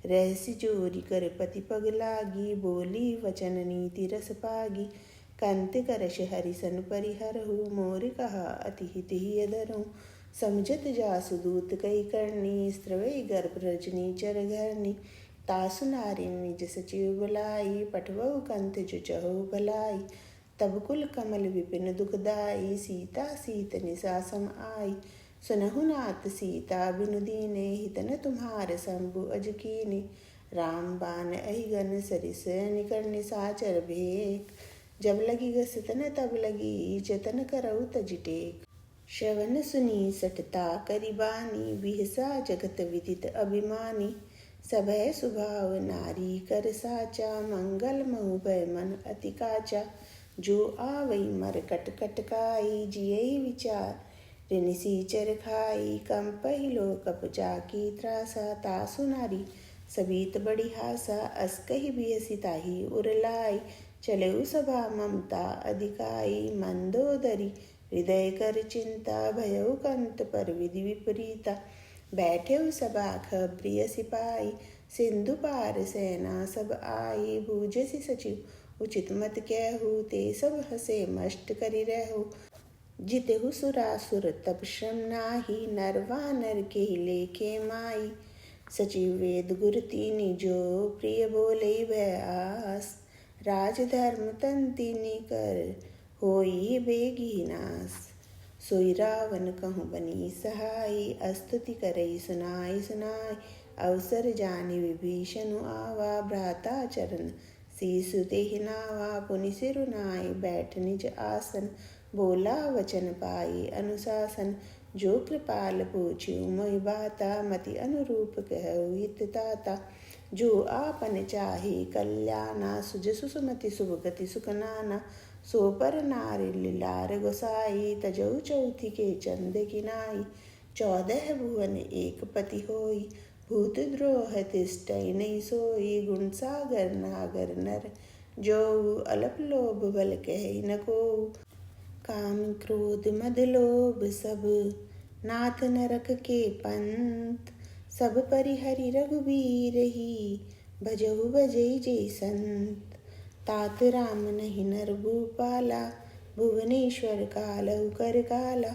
रहसि जोरी कर पति पग लागी, बोली वचन नीति रस पागी। कंत करश हरि सन परिहरहु, मोर कहा अति हित ही अधरहु। समझत जासु दूत कई करनी, स्त्रवै गर्भ रजनी चर घरनी। तासु नारिन निज सचिव बुलाई, पठवहु कंत जो चहु भलाई। तब कुल कमल विपिन दुखदाई, सीता सीत निशा सम आई। सुनहु नाथ सीता बिनु दीने, हितन तुम्हार शंभु अज कीने। राम बाण अहिगन सरिस, निकर निशाचर भेक। जब लगी घसतन तब लगी, जतन करऊ तज टेक। श्रवण सुनी सटता करिबानी, बिहसा जगत विदित अभिमानी। सभय स्वभाव नारी कर साचा, मंगल महु भय मन अति काचा। जो आवई मर कट कटकाई, जियहि विचार निसीचर खाई। कंपहि लोकप जाकी त्रासा, तासु नारी सबीत बड़ी हासा। अस कहि बिहसि ताहि उरलाई, चलेउ सभा ममता अधिकाई। मंदोदरी हृदय कर चिंता, भयउ कंत पर विधि विपरीता। बैठेउ सभा खबरिय सिपाही, सिंधु पार सेना सब आई। बूझसि सचिव उचित मत कहु, ते सब हसे मष्ट करि रहु। जितेहु सुरासुर तब श्रम नाही, नर वानर के लेखे माई। सचिव वेद गुर तीनि जो, प्रिय बोले भय आस। राजधर्म तन तीनि कर, होई बेगी नास। सोई रावण कहूँ बनी सहाई, अस्तुति करई सुनाई सुनाई। अवसर जानि विभीषण आवा, भ्राता चरण शीसु तेहि नावा। पुनि सिरु नाई बैठ निज आसन, बोला वचन पाई अनुशासन। जो कृपाल पूछ्यु मोहि बाता, मति अनुरूप कहु हित ताता। जो आपन चाहे कल्याणा, सुजसु सुमति शुभ गति सुख नाना। सो पर नारि लीलार गोसाई, तजौ चौथी के चंद किनाई। 14 भुवन एक पति होई, भूत द्रोह तिष्ठइ नहीं सोई। गुण सागर नागर नर जो, अलप लोभ बल कहि न कोउ। काम क्रोध मद लोभ सब, नाथ नरक के पंथ। सब परिहरि रघुबीरहि, भजहु भजई जे संत। तात राम नहीं नर भूपाला, भुवनेश्वर कालहु कर काला।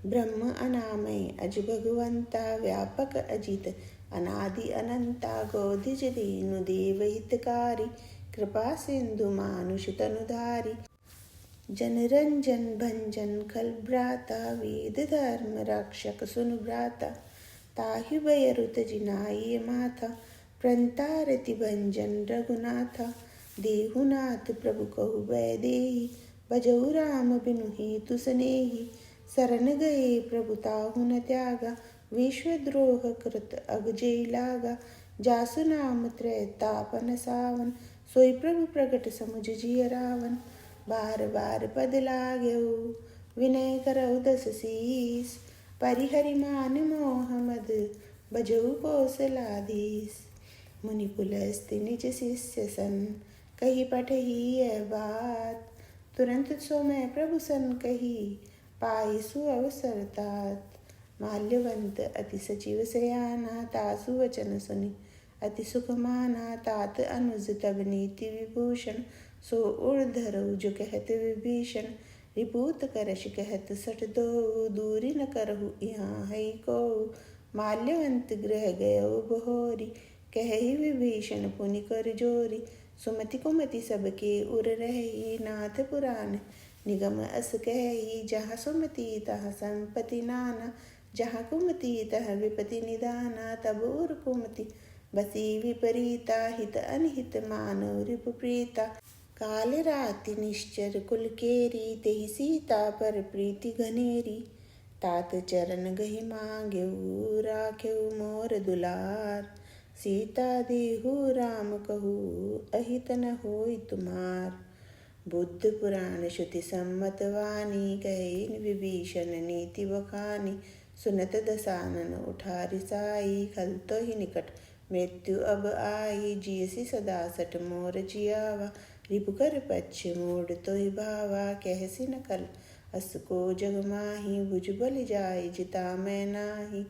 ब्रह्म अनामय अज भगवंता, व्यापक अजित अनादि अनंता। गोदिज दीनु देव हितकारी, कृपा सिंधु मानुष तनुधारी। जन रंजन भंजन खल भ्राता, वेद धर्म रक्षक सुनु भ्राता। ताहि भयरुत जिनाई माथा, प्रंतारति भंजन रघुनाथा। देहुनाथ प्रभु कहु भय देहि, भजहु राम बिनु हेतु सनेहि। शरण गए प्रभु ताहु न त्यागा, विश्वद्रोह कृत अग जेई लागा। जासु नाम त्रैतापन सावन, सोई प्रभु प्रगट समुझ जिय रावण। बार बार पद लागेउ विनय करौ दस शीस। परिहरि मान मोह मद बजऊ कौशलाधीश। मुनि पुलस्त्य निज शिष्य सन कही पठही यह बात। तुरंत सो मैं प्रभु सन कही पाई सु अवसर तात। माल्यवंत अति सचिव सयाना तासु वचन सुनि अति सुख माना। तात अनुज तब नीति विभूषण सो उर्धरऊ जो कहत विभीषण। रिपूत करश कहत सठ दो दूरी न करहु यहाँ है को। माल्यवंत गृह गयो बहोरी कहि विभीषण पुनि कर जोरी। सुमति कुमति सबके उर रही नाथ पुराण निगम अस कही। जहाँ सुमति तहाँ संपत्ति नाना जहाँ कुमति तहाँ विपति निदाना। तब उर कुमति बसी विपरीता हित अनहित मानव रिपु प्रीता। काल राति निश्चर कुल केरी तेहि सीता पर प्रीति घनेरी। तात चरण गहि मांग्यऊ राख्यऊ मोर दुलार। सीता देहु राम कहू अहित न होई तुमार। बुद्ध पुराण श्रुति सम्मत वाणी कहि विभीषण नीति बखानी। सुनत दसानन उठा रिसाई खल तो ही निकट मृत्यु अब आई। जियसि सदा सठ मोर जियावा रिपु कर पक्ष मोड़ तो भावा। कहसी न कल अस को जग माही भुज बल जाय जिता मैं नाही।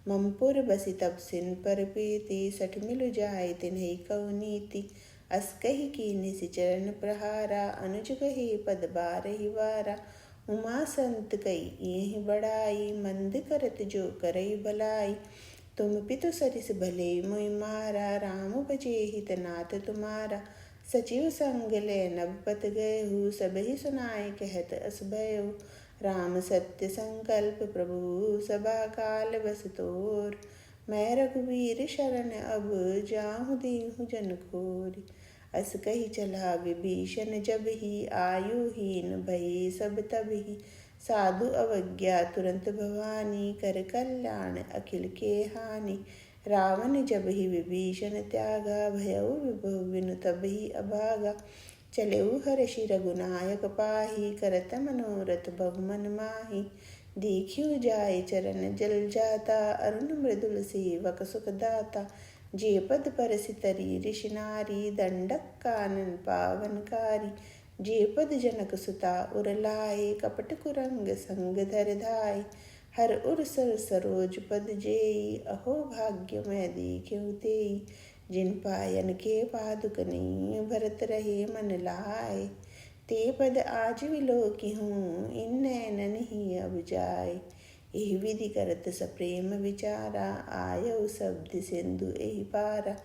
ममपुर बसी तब सिन पर प्रीति सठ मिलु जाय तिन्हि कऊ नीति। अस कही कीन्हि सि चरण प्रहारा अनुज कही पद बारहि वारा। उमा संत कई यही बड़ाई मंद करत जो करई भलाई। तुम पितु सरिस भले मुई मारा राम बजे हित नाथ तुम्हारा। सचिव संग ले नभ पत गयहु सब ही सुनाए कहत अस भयउ। राम सत्य संकल्प प्रभु सभा काल बस तोर। मैं रघुवीर शरण अब जाहु दीहु जन खोर। अस कही चला विभीषण जब ही आयुहीन भये सब तब ही। साधु अवज्ञा तुरंत भवानी कर कल्याण अखिल के हानि। रावण जब ही विभीषण त्यागा भयउ विभु बिनु तब ही अभागा। चलेउ हर्षि रघुनायक पाही करत मनोरथ बहुमन माही। देखियो जाय चरण जल जाता अरुण मृदुल सेवक सुख दाता। जे पद परसि तरी ऋषि नारी दंडक कानन पावनकारी। जे पद जनक सुता उर लाए कपट कुरंग संग धर धाय। हर उर सर सरोज पद जेई अहो भाग्य मैं देखियो तेई। जिन पायन के पादुक नहीं भरत रहे मन लाए। ते पद आज विलोकी हूँ इन नैनन ही अब जाय। एहि विधि करत सप्रेम विचारा आयउ शब्द सिंधु एहि पारा।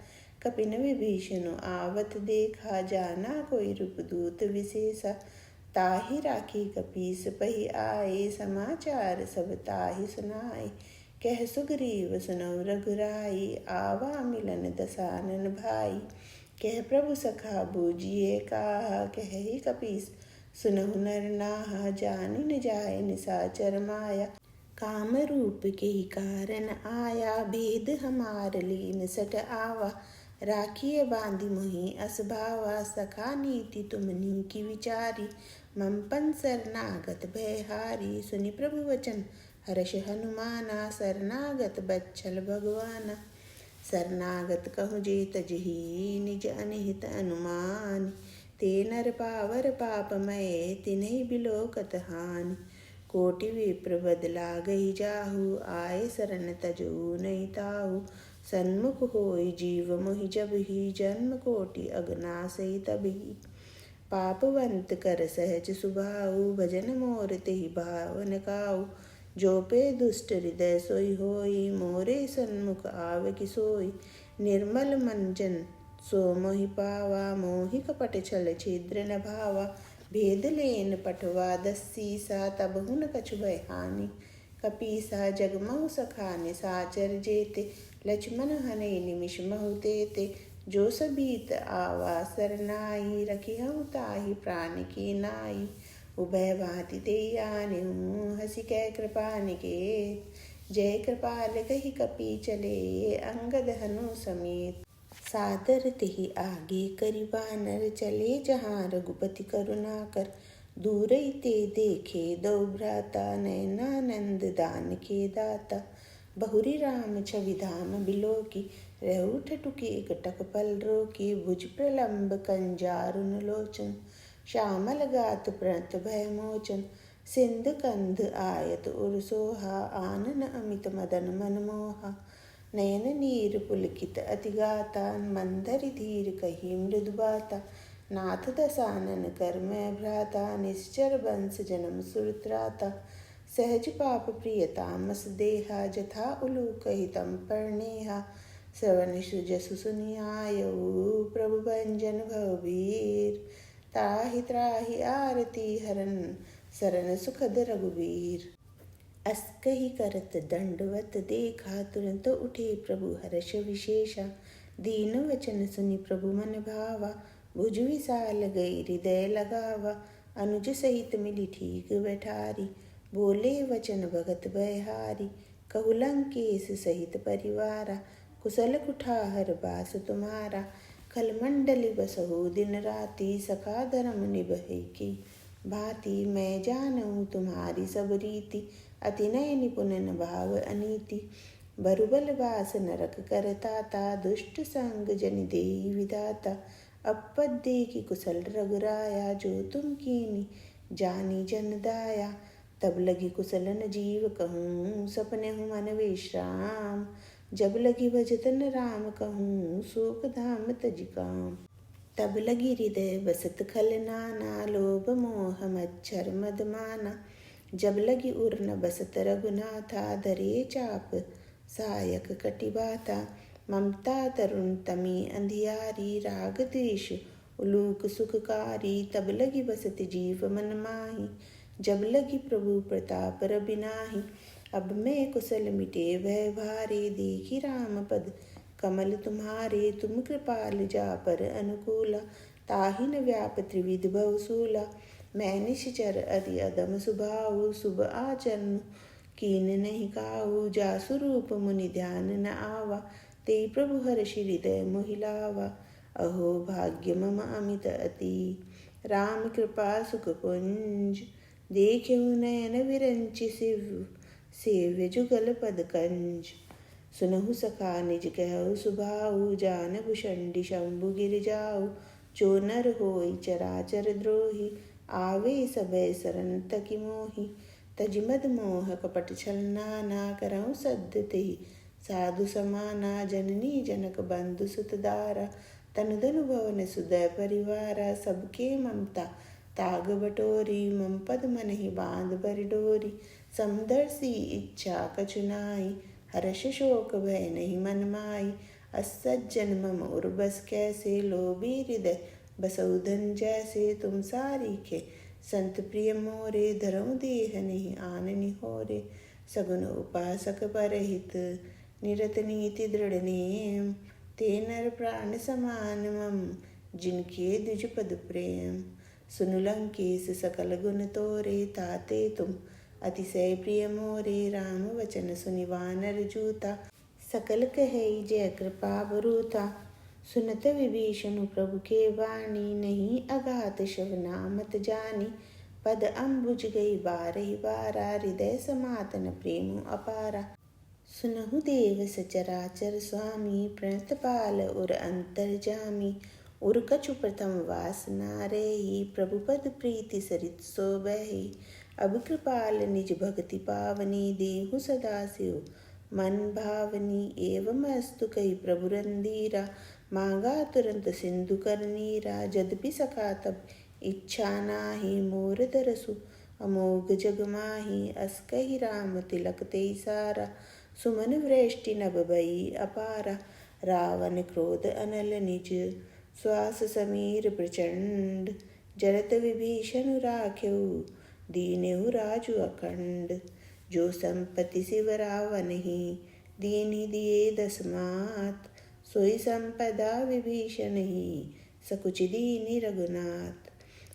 कपिन विभीषण आवत देखा जाना कोई रूपदूत विशेषा। ताहि राखी कपीस पही आए समाचार सब ताहि सुनाए। कह सुग्रीव सुनौ रघुराई आवा मिलन दसानन भाई। कह प्रभु सखा बूझिए काहा कहि कपीस सुनहु नर नाहा। जानि न जाय निशाचर माया काम रूप के ही कारण आया। भेद हमार लीन सट आवा राखिए बांधी मोहि अस भावा। सखा नीति तुमनी की विचारी ममपन शरणागत भयहारी। सुनि प्रभु वचन हर्ष हनुमाना शरणागत बच्छल भगवाना। शरणागत कहु जे तजहि निज अनहित अनुमान। ते नर पावर पापमय तिन्हि बिलोकत हानि। कोटि विप्र बदला गई जाहु आए शरण तजऊ नहीं ताहु। सन्मुख होई जीव मोहि जब ही जन्म कोटि अगनासई तबही। पापवंत कर सहज सुभाऊ भजन मोर तेहि भावन काऊ। जो पे दुष्ट हृदय सोई होई मोरे सन्मुख आव कि सोई। निर्मल मंजन सो मोहि पावा मोहि कपट छल छिद्र न भावा। भेद लेन पटवा दस्सीसा तब हुन कछु भय हानि। कपीसा जगमहु सखा निशाचर जेते लक्ष्मण हनई निमिष महु तेते। जो सबीत आवा सरनाई रखिहउ ताहि प्राण की नाई। उभय भांति तेई आनेहु हसी कै कृपा निकेत। जय कृपाल कहि कपि चले अंगद हनु समेत। सादर तेहि आगे करि बानर चले जहाँ रघुपति करुणा कर। दूर ते देखे दो भ्राता, नयनानंद दान के दाता। बहुरी राम छवि धाम बिलोकी, रहूठ टुकी एकटक पल रोकी। भुज प्रलंब कंजारुन लोचन, श्यामल गात प्रणत भय मोचन। सिंध कंध आयत उर सोहा, आनन अमित मदन मनमोहा। नयन नीर पुलकित अति गाता, मंदर धीर कही मृदु बाता। नाथ दसानन कर मैं भ्राता, निश्चर वंश जन्म सुरत्राता। सहज पाप प्रिय तामस देहा, जथा उलूक हितम परनेहा। श्रवण सुजसु सुनियायऊ, प्रभु भंजन भवबीर। त्राहि त्राहि आरती हरन, शरण सुखद रघुबीर। अस कही करत दंडवत देखा, तुरंत उठे प्रभु हर्ष विशेषा। दीन वचन सुनि प्रभु मन भावा, भुज विशाल गई हृदय लगावा। अनुज सहित मिली ठीक बैठारी, बोले वचन भगत बयहारी। कहु लंकेश सहित परिवारा, कुशल कुठार बास तुम्हारा। खल मंडली बसहु दिन राति, सखा धर्म निभहि की भांति। मैं जानहु तुम्हारी सब रीति, अति नय निपुण न भाव अनीति। बरुबल बास नरक करताता, दुष्ट संग जनि देई विधाता। अपद देखी कुशल रघुराया, जो तुम कीनी जानी जन दाया। तब लगी कुशलन जीव कहूँ, सपने हूँ मन विश्राम। जब लगी भजतन राम कहूँ, सूख धाम तज काम। तब लगी हृदय बसत खल नाना, लोभ मोह मच्छर मदमाना। जब लगी उर न बसत रघुनाथा, धरे चाप सायक कटिबाता। ममता तरुण तमी अंधियारी, राग द्वेष उलूक सुखकारी। तब लगी बसत जीव मन माही, जब लगी प्रभु प्रताप रबिनाही। अब मैं कुशल मिटे भय भारे, देखी राम पद कमल तुम्हारे। तुम कृपाल जा पर अनुकूला, ताहि न व्याप त्रिविध भवसूला। मैं निश्चर अति अदम सुभाऊ, शुभ आचरण कीन नहीं काऊ। जासु रूप मुनि ध्यान न आवा, ते प्रभु हर्ष हृदय मोहिलावा। अहो भाग्य मम अमित अति, राम कृपा सुख पुंज। देखिहु नयन विरंचि सेव्य जुगल पद कंज। सुनहु सखा निज कहु सुभाऊ, जान भुषंडी शंभु गिर जाऊ। जो नर होई चराचर द्रोही, आवे सबय सरन तकि मोहि। तज मद मोह कपट छल नाना, करहु सद्य तेहि साधु समाना। जननी जनक बंधु सुत दारा, तनु धनु भवन सुदय परिवारा। सबके ममता ताग बटोरी, मम पद मन ही बांध बर डोरी। समदर्शी इच्छा कछु नाई, हर्ष शोक भय नहीं मन माई। असज्जन मम उर बस कैसे, लोभी हृदय बसउ धन जैसे। तुम सारीखे संत प्रिय मोरे, धरऊ देह नहीं आननि होरे। सगुन उपासक परहित, निरत नीति दृढ़ नेम। ते नर प्राण समान मम, जिनके द्विज पद प्रेम। सुनु लंकेश सकल गुण तोरे, ताते तुम अतिशय प्रिय मोरे। राम वचन सुनि वानर जूता, सकल कहई जय कृपा बरूता। सुनत विभीषण प्रभु के वाणी, नहीं अगात शव नामत जानी। पद अम्बुज गई बारहि बारा, हृदय समातन प्रेम अपारा। सुनहु देव सचराचर स्वामी, प्रणत पाल उर अंतर्जामी। उर कछु प्रथम वासना रही, प्रभु पद प्रीति सरित सोबहि। अब कृपाल निज भक्ति पावनी, देहु सदा शिव मन भावनी। एवं अस्तु कही प्रभु रंधीरा, मांगा तुरंत सिंधु कर नीरा। जद्यपि सखा तब इच्छा नाही, मोर दरसु अमोघ जग माही। अस कही राम तिलक तेई सारा, सुमन वृष्टि नभ भई अपारा। रावण क्रोध अनल निज, श्वास समीर प्रचंड। जरत विभीषण राखेउ, दीनेहु राजु अखंड। जो संपत्ति शिव रावण ही, दीनि दिए दस मात। सोई संपदा विभीषण ही, सकुच दीनि रघुनाथ।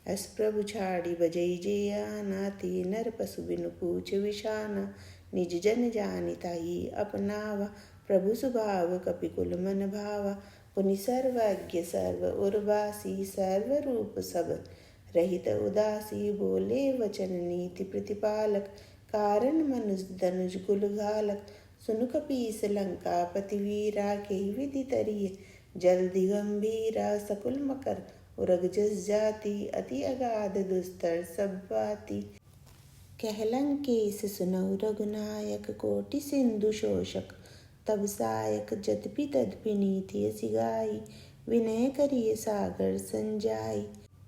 अस प्रभु छाड़ी बजई जेयाना, ते नर पशु बिनु पूछ विषाना। निज जन जानि ताहि अपनावा, प्रभु सुभाव कपिकुल मन भावा। पुनि सर्वज्ञ सर्व उर्वासी, सर्व रूप सब रहित उदासी बोले वचन नीति प्रतिपालक। कारण मनुज धनुज कुल घालक। सुन कपीस लंका पति वीरा के विधि तरिय। जल्दि गंभीरा सकुल मकर उरग जस जाति। अति अगाध दुस्तर सब बाती। कह लंकेश सुनऊ रघुनायक कोटि सिंधु शोषक। तब सायक जदपि तदपि नीति असि गाई। विनय करिय सागर संजाई।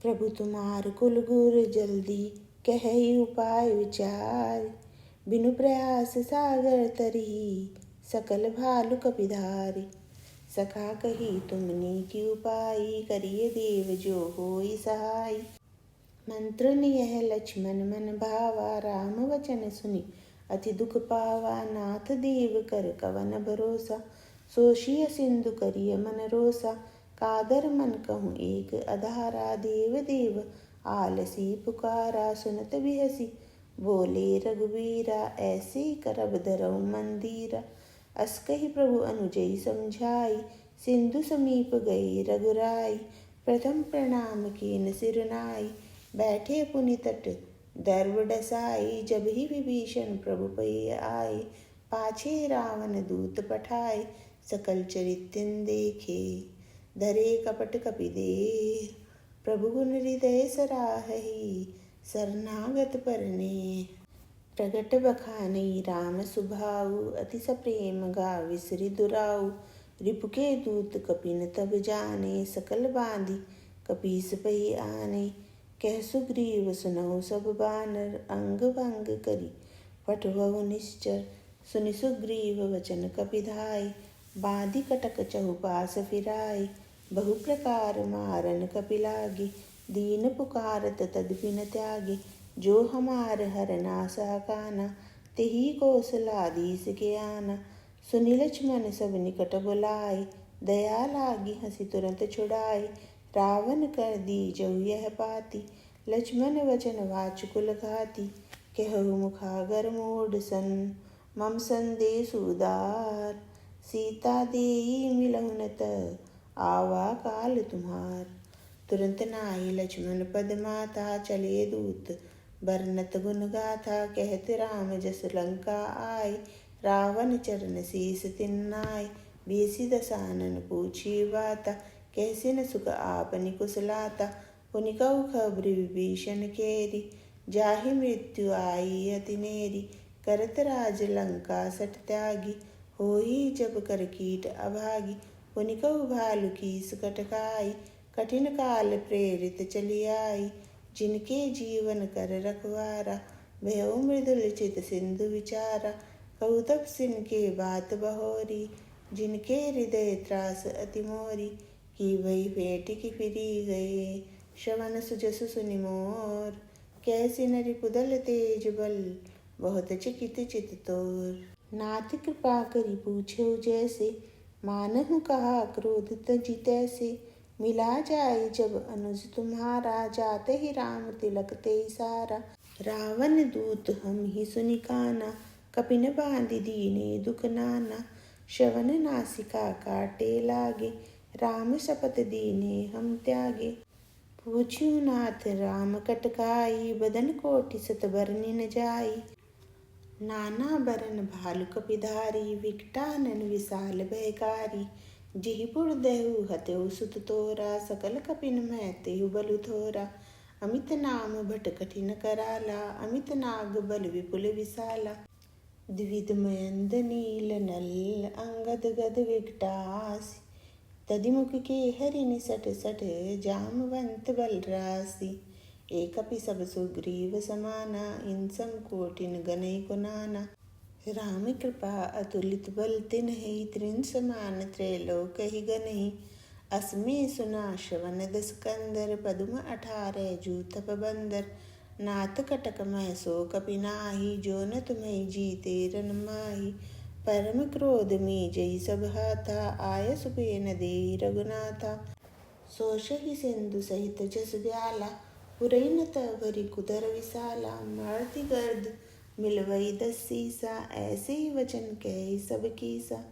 प्रभु तुम्हार कुल गुर जल्दी कहई उपाय विचार। बिनु प्रयास सागर तरही सकल भालु कपिधारी। सखा कही तुमनी की उपाई करिय देव जो होई सहाय। मंत्र नियह लक्ष्मण मन भावा राम वचन सुनि अति दुख पावा। नाथ देव कर कवन भरोसा सोशिय सिंधु करिय मन रोसा। कादर मन कहूँ एक अधारा देव देव आलसी पुकारा। सुनत बिहसी बोले रघुवीरा ऐसे करब धरऊ मंदिरा। अस कहि प्रभु अनुजई समझाई सिंधु समीप गई रघुराई। प्रथम प्रणाम कीन सिर नाई बैठे पुनि तट दर्व डसाई। जब ही विभीषण प्रभु पै आए पाछे रावण दूत पठाए। सकल चरित्यन देखे धरे कपट कपिदेह। प्रभु गुण हृदय सराहहि शरणागत परने। प्रगट बखानी राम सुभाऊ अति सप्रेम गावि श्री दुराऊ। रिपुके दूत कपिन तब जाने सकल बांधी कपीस पही आने। कह सुग्रीव सुनहु सब बानर अंग भंग करी पठवहु निश्चर। सुनि सुग्रीव वचन कपिधाय बांधी कटक चहुपास फिराय। बहु प्रकार मारन कपि लागे दीन पुकारत तदपि न त्यागे। जो हमार हरनासा काना तेहि कौशलाधीश के आना। सुनि लक्ष्मण सब निकट बुलाए दया लागी हंसी तुरंत छुड़ाए। रावण कर दी जऊ यह पाती लक्ष्मण वचन वाचकुल घाती। कहु मुखागर मूढ़ सन मम संदेश उदार। सीता देई मिलहु न त आवा काल तुम्हार। तुरंत नाहि लक्ष्मण पद माता चले दूत बरनत गुण गाथा। कहत राम जस लंका आय रावण चरण शीस तिन्नाय। बेसी दसानन पूछी बाता कैसे न सुख आपनि कुशलाता। पुनि कहु खबरि विभीषण केरी जाहि मृत्यु आई अति नेरी। करत राज लंका सठ त्यागी होई जब कर कीट अभागी। पुनि कहु भालु कीस कटकाई कठिन काल प्रेरित चली आई। जिनके जीवन कर रखवारा भयउ मृदुल चित सिंधु विचारा। कहु तब सिन के बात बहोरी जिनके हृदय त्रास अति मोरी। की भई भेंट की फिरी गए श्रवण सुजसु सुनि मोर। कैसे न रिपुदल तेज बल बहुत चिकित चित तोर। नाथ कृपा करि पूछो जैसे मानहु कहा क्रोध तजि तैसे। मिला जाए जब अनुज तुम्हारा जाते ही राम तिलक ते सारा। रावण दूत हम ही सुनि काना कपिन बांधि दीने दुख नाना। श्रवण नासिका काटे लागे राम शपथ दीने हम त्यागे। पूछ्यु नाथ राम कटकाई बदन कोटि सत बरनि न जाई। नाना बरन भालु कपिधारी विकटानन विशाल भयकारी। जेहि पुर देहु हतेउ सुत तोरा सकल कपिन मैं तेहु बलु थोरा। अमित नाम भट कठिन कराला अमित नाग बल विपुल विशाला। द्विविध मयंद नील नल अंगद गद विकटासी। तदिमुख के हरिनि सठ सठ जामवंत बल राशि। एकपि सब सुग्रीव समाना इन सम कोटिन गनई को नाना। राम कृपा अतुलित बल तिन्हि त्रिन समान त्रैलोकहि गनहि। अस्मे सुना श्रवण दस कंदर पदुम 18 जूथप बंदर। नाथ कटक मह सो कपि नाही जो न तुम्हें जीते रन माही। परम क्रोध में जई सब हाथा आय सुपेन देहि रघुनाथा। सोषहि सिंधु सहित जस ब्याला पुरई न तवरि कुदर विशाला। मारती गर्द मिलवई 10 सीसा ऐसे ही वचन कहे सब कीसा।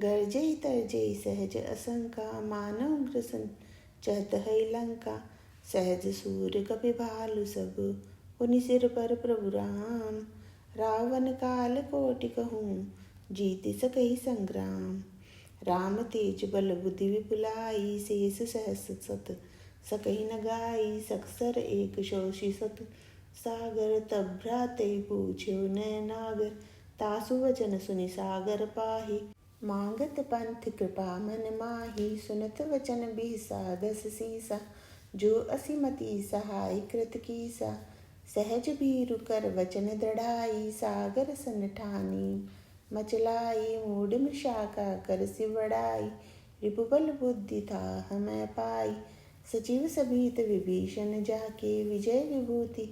गर्जई तरजई सहज असंका मानव ग्रसन चहत है लंका। सहज सूर कपि भालु सब, पुनि सिर पर प्रभु राम। रावण काल कोटि कहूँ, जीति सकहि संग्राम। राम तेज बल बुद्धि विपुलाई, शेष सहस सत सकहि न गाई। सकसर एक शोषि सत सागर, तब भ्राते पूछ्यो नय नागर। तासु वचन सुनि सागर पाहि, मांगत पंथ कृपा मन माहि। सुनत वचन बिहसा दस सीसा, जो असिमति सहाय कृत कीसा। सहज भीरु कर वचन दृढ़ाई, सागर सन ठानी मचलाई। मूढ़ मृषा कर सिवड़ाई, रिपुबल बुद्धि था हमै पाई। सचिव सभीत विभीषण जाके, विजय विभूति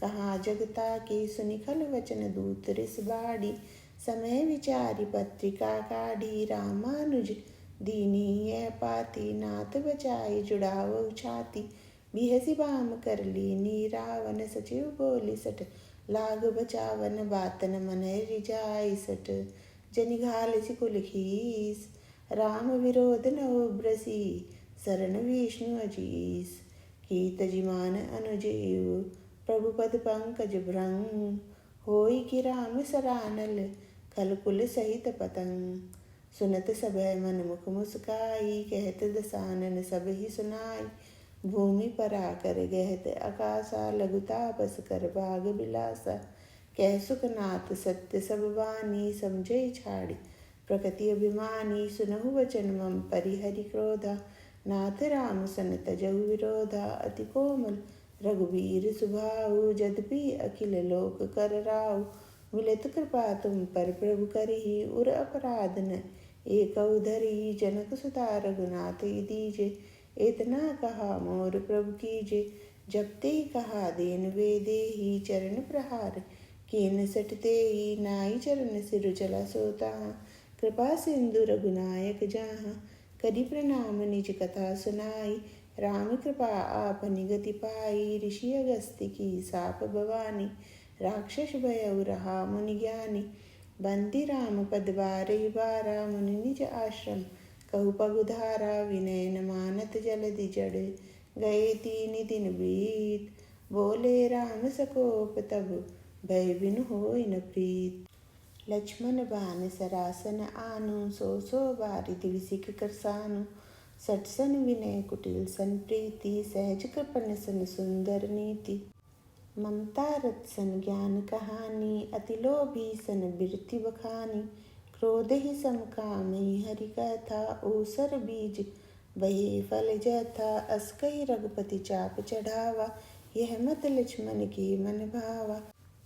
कहाँ जगता के। सुनि खल वचन दूत रिस बाढ़ी, समय विचारि पत्रिका काढ़ी। रामानुज दीनी यह पाती, नाथ बचाई जुड़ावो छाती। बिहसी बाम कर लीनी रावण, सचिव बोली सठ लाग बचावन। बातन मन रिजाई सठ, जनि घाल सिकुल खीस। राम विरोध न उब्रसी, शरण विष्णु अजीस। कीत जिमान अनुजेयु, प्रभु पद पंकज भ्रंग। होई कि राम सरानल, खल कुल सहित पतंग। सुनत सभय मन मुख मुस्काई, कहत दसानन सब ही सुनाई। भूमि परा कर गहत आकाशा, लघु तापस कर भाग बिलासा। कह सुखनाथ सत्य सब बानी, समझै छाड़ी प्रकृति अभिमानी। सुनहु वचन मम परिहरि क्रोधा, नाथ राम सन तजहु विरोधा। अति कोमल रघुवीर सुभाऊ, यद्यपि अखिल लोक कर राऊ। मिलत कृपा तुम पर प्रभु करही, उर अपराध न एकौ धरही। जनक सुता रघुनाथ दीजे, इतना कहा मोर प्रभु कीजे। जपते कहा देन वे देही, चरण प्रहार कीन सटतेही। नाई चरण सिर चला सोता, कृपा सिंधु रघुनायक जहाँ। करि प्रणाम निज कथा सुनाई, राम कृपा आपनि गति पाई। ऋषि अगस्त्य की साप भवानी, राक्षस भयउ रहा मुनि ज्ञानी। बंदी राम पद बारहि बारा, मुनि निज आश्रम कहु पगुधारा। विनय न मानत जलधि जड़, गए 3 दिन बीत। बोले राम सकोप तब, भय बिनु होय न प्रीत। लक्ष्मण बान सरासन आनु, सो बारिधि विसिख करसानु। सठ सन विनय कुटिल सन प्रीति, सहज कृपण सन सुंदर नीति। ममता रत सन ज्ञान कहानी, अति लोभी सन बिरति बखानी। क्रोध ही समकामि हरि कथा, ऊसर बीज बहे फल जथा। अस कहि रघुपति चाप चढ़ावा, यह मत लक्ष्मण के मन भावा।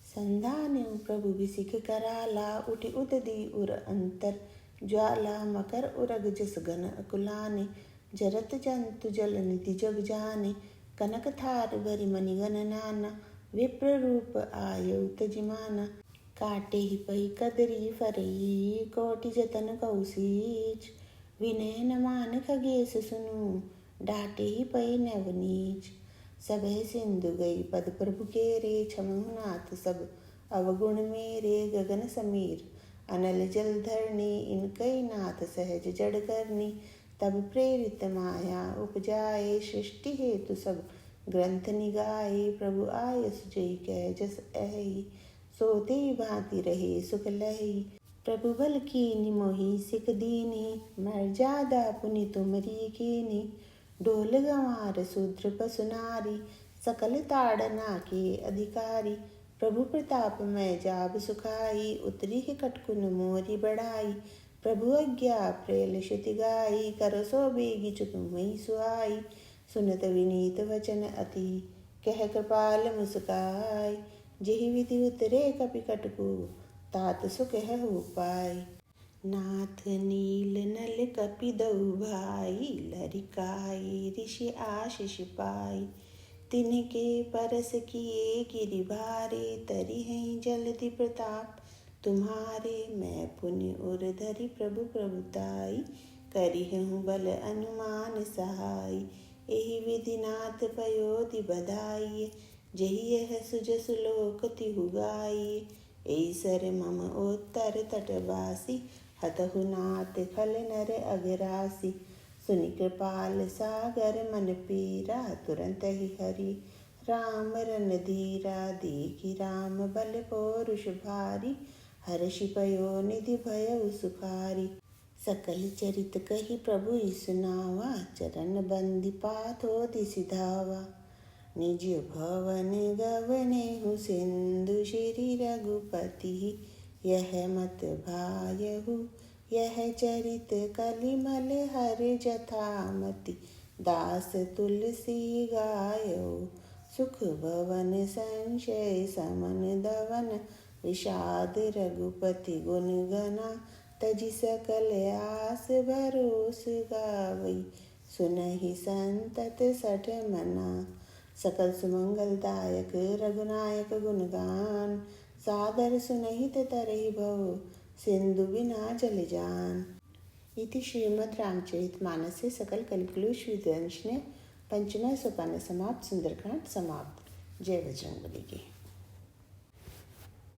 संधान्यु प्रभु विसिख कराला, उठि उदधि उर अंतर ज्वाला। मकर उरग जस गण अकुलाने, जरत जंतु जल निधि जग जाने। कनक थार भरि मणिगण नाना, विप्र रूप आयउ तजिमाना। काटे ही पही कदरी फरई, कोटि जतन कौशीच। विनय न मान खगेश सुनु, डाटे ही पही नवनीच। सबह सिंधु गई पद प्रभु केरे, क्षमहु नाथ सब अवगुण मेरे। गगन समीर अनल जल धरणी, इनकई नाथ सहज जड़ करनी। तब प्रेरित माया उपजाए, सृष्टि हेतु सब ग्रंथ निगाए। प्रभु आयस जय कह जस अहि, सोते भांति रहे सुख लहि। प्रभु बल कीनि मोहि सिख दीनि, मर्यादा पुनि तुमरी कीनि। ढोल गंवार शूद्र पशु नारी, सकल ताड़ना के अधिकारी। प्रभु प्रताप मैं जाब सुखाई, उतरी कटकुन मोरी बढ़ाई। प्रभु आज्ञा प्रेल श्रुति गाई, करो सो बेगी चुपमई सुहाई। सुनत विनीत वचन अति, कह कृपाल मुस्काई। जेहि विधि उतरे कपि कटकु, तात सो कहु पाई। नाथ नील नल कपि दउ भाई, लरिकाई ऋषि आशीष पाई। तिनके परस किए गिरि भारे, तरि हैं जलधि प्रताप तुम्हारे। मैं पुनि उर धरि प्रभु प्रभुताई, करिहउँ बल अनुमान सहाय। एहि विधि नाथ पयोधि बधाई, जेहि यह सुजसु लोक तिहु गाई। ऐसर मम उत्तर तटवासी, हतहु नाथ खल नर अगरासी। सुनि कृपाल सागर मन पीरा, तुरंत ही हरि राम रन धीरा। देखि राम बल पौरुष भारी, हर्षि पयो निधि भयउ सुखारी। सकल चरित कही प्रभु यीशु नावा, चरण बंदी पाथो दिसि धावा। निज भवन गवनेहु सिंधु, श्री रघुपति यह मत भायहु। यह चरित कलिमल हर जथामति, दास तुलसी गायौ। सुख भवन संशय समन दवन, विषाद रघुपति गुण गना। तजि सकल आस भरोस गावई, सुनहि संतत सठ मना। सकल सुमंगलदायक रघुनायक गुणगान, सादर सुनहित तरहि भव सिंधु बिना जल जान। इति श्रीमद् रामचरितमानसे सकल कलिकुलुष विद्वंशने पंचमः सोपान समाप्त। सुंदरकांड समाप्त। जय बजरंगबली की।